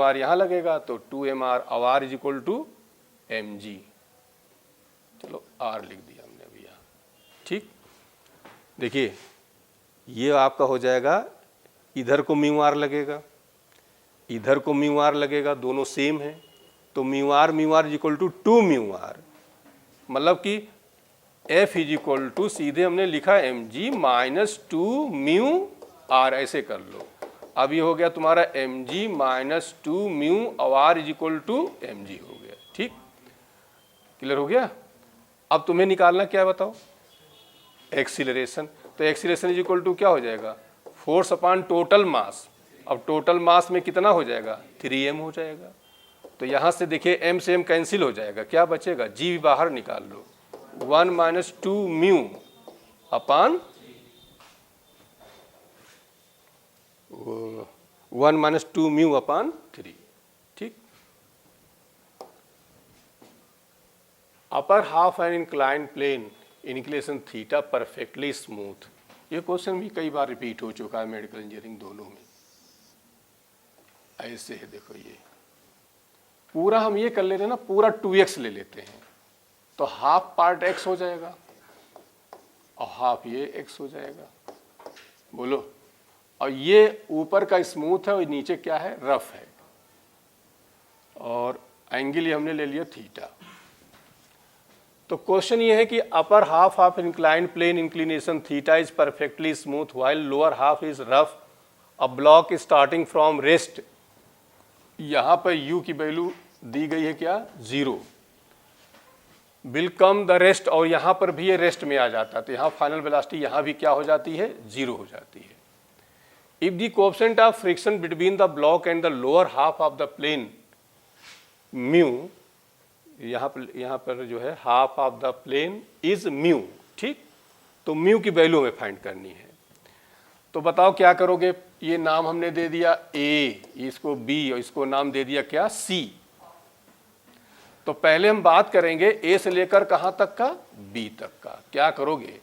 आर यहाँ लगेगा तो 2mr, अब r is equal to mg, चलो r लिख दिया हमने अभी यहाँ, ठीक। देखिए ये आपका हो जाएगा, इधर को म्यू आर लगेगा, इधर को म्यू आर लगेगा, दोनों सेम है, तो mu r is equal to 2 mu r, मतलब कि F इज इक्वल टू सीधे हमने लिखा mg माइनस 2 म्यू आर, ऐसे कर लो। अब ये हो गया तुम्हारा mg माइनस 2 म्यू और r is equal to mg हो गया, ठीक, क्लियर हो गया। अब तुम्हें निकालना क्या है बताओ, एक्सीलरेशन, तो एक्सीलरेशन इज इक्वल टू क्या हो जाएगा, फोर्स अपॉन टोटल मास। अब टोटल मास में कितना हो जाएगा, 3m हो जाएगा, तो यहाँ से देखिए m से m कैंसिल हो जाएगा, क्या बचेगा, g भी बाहर निकाल लो, 1 minus 2 mu upon 1 minus 2 mu upon 3, ठीक। Upper half an inclined plane inclination theta perfectly smooth, ये क्वेश्चन भी कई बार रिपीट हो चुका है मेडिकल इंजीनियरिंग दोनों में, ऐसे है देखो, ये पूरा हम ये कर ले रहे हैं ना, पूरा 2x ले लेते हैं तो हाफ पार्ट x हो जाएगा और हाफ ये x हो जाएगा, बोलो, और ये ऊपर का स्मूथ है और नीचे क्या है, रफ है, और एंगल ये हमने ले लिया थीटा। तो क्वेश्चन ये है कि upper half of inclined plane inclination theta is perfectly smooth while lower half is rough, a block starting from rest, यहाँ पर u की वैल्यू दी गई है क्या, 0, विल कम द रेस्ट, और यहाँ पर भी ये रेस्ट में आ जाता है, तो यहाँ फाइनल वेलोसिटी यहाँ भी क्या हो जाती है, 0 हो जाती है। If the coefficient of friction between the block and the lower half of the plane mu, यहाँ पर जो है half of the plane is mu, ठीक, तो म्यू की वैल्यू हमें फाइंड करनी है। तो बताओ क्या करोगे, ये नाम हमने दे दिया A, इसको B और इसको नाम दे दिया क्या, C। तो पहले हम बात करेंगे A से लेकर कहाँ तक का, B तक का। क्या करोगे,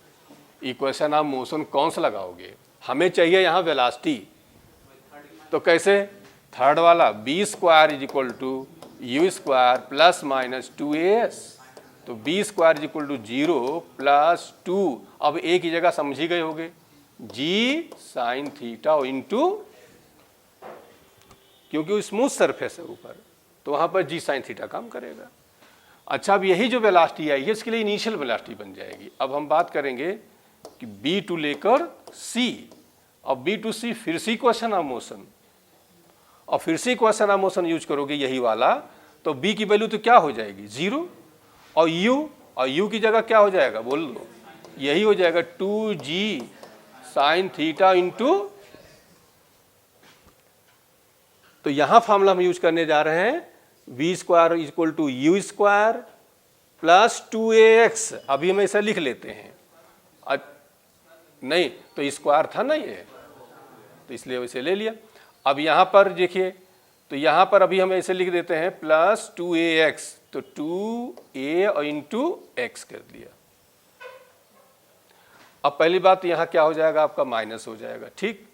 इक्वेशन ऑफ मोशन कौन सा लगाओगे, हमें चाहिए यहाँ वेलोसिटी, तो कैसे, थर्ड वाला b square is equal to u square plus minus 2as, तो b square is equal to 0 plus 2, अब a की जगह समझ ही गए होगे, g साइन थीटा इंटू, क्योंकि स्मूथ सरफेस है ऊपर, तो वहाँ पर g साइन थीटा काम करेगा। अच्छा, अब यही जो वेलोसिटी आई है इसके लिए इनिशियल वेलोसिटी बन जाएगी। अब हम बात करेंगे कि B टू लेकर C, और B टू C फिर से इक्वेशन ऑफ मोशन, और फिर से इक्वेशन ऑफ मोशन यूज करोगे यही वाला, तो B की वैल्यू तो क्या हो जाएगी, 0, और U की जगह क्या हो जाएगा, बोल लो, यही हो जाएगा 2g साइन थीटा इंटू, तो यहां फॉर्मूला हम यूज करने जा रहे हैं v square is equal to u square plus 2ax, अभी हम ऐसा लिख लेते हैं, नहीं तो स्क्वायर था ना ये, तो इसलिए वैसे ले लिया। अब यहाँ पर देखिए, तो यहाँ पर अभी हम ऐसे लिख देते हैं प्लस 2ax, तो 2a और इंटू एक्स कर दिया। अब पहली बात यहाँ क्या हो जाएगा, आपका माइनस हो जाएगा, ठीक।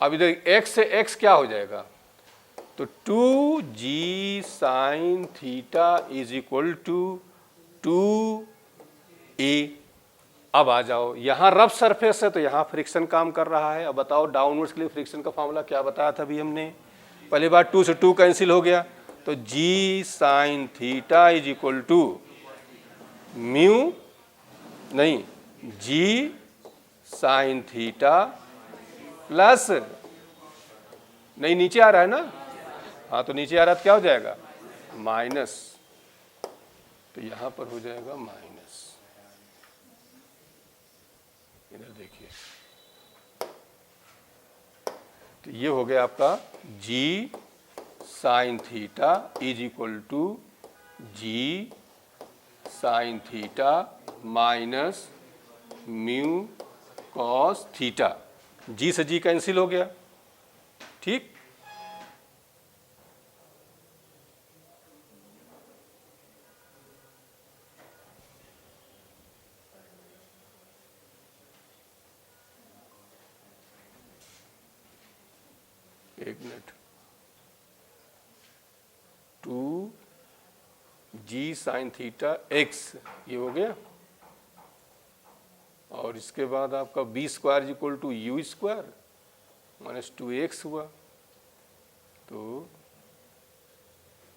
अब इधर x से x क्या हो जाएगा, तो 2g sine theta is equal to 2a। अब आ जाओ, यहाँ रफ सरफेस है तो यहाँ फ्रिक्शन काम कर रहा है। अब बताओ डाउनवर्ड्स के लिए फ्रिक्शन का फॉर्मूला क्या बताया था अभी हमने। पहली बार 2 से 2 कैंसिल हो गया, तो g sine theta is equal to mu, नहीं, g साइन थीटा प्लस, नहीं नीचे आ रहा है ना, हाँ तो नीचे आ रहा है तो क्या हो जाएगा, माइनस, तो यहां पर हो जाएगा माइनस। इधर देखिए, तो ये हो गया आपका g sine theta is equal to g sine theta minus mu cos theta. g से g कैंसिल हो गया, ठीक। एक minute, 2g sine theta x ये हो गया, और इसके बाद आपका b square equal to u square minus 2x हुआ। तो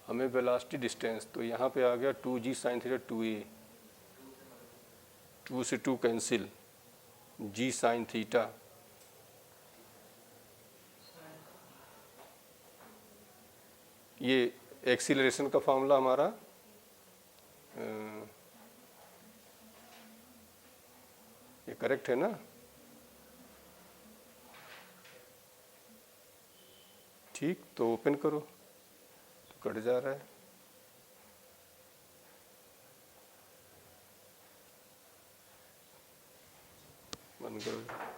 हमें वेलोसिटी डिस्टेंस, तो यहाँ पे आ गया 2g साइन थीटा 2a, 2 से 2 कैंसिल, g साइन थीटा ये एक्सीलरेशन का फॉर्मूला हमारा ये करेक्ट है ना, ठीक। तो ओपन करो, तो कट जा रहा है, बंद करो।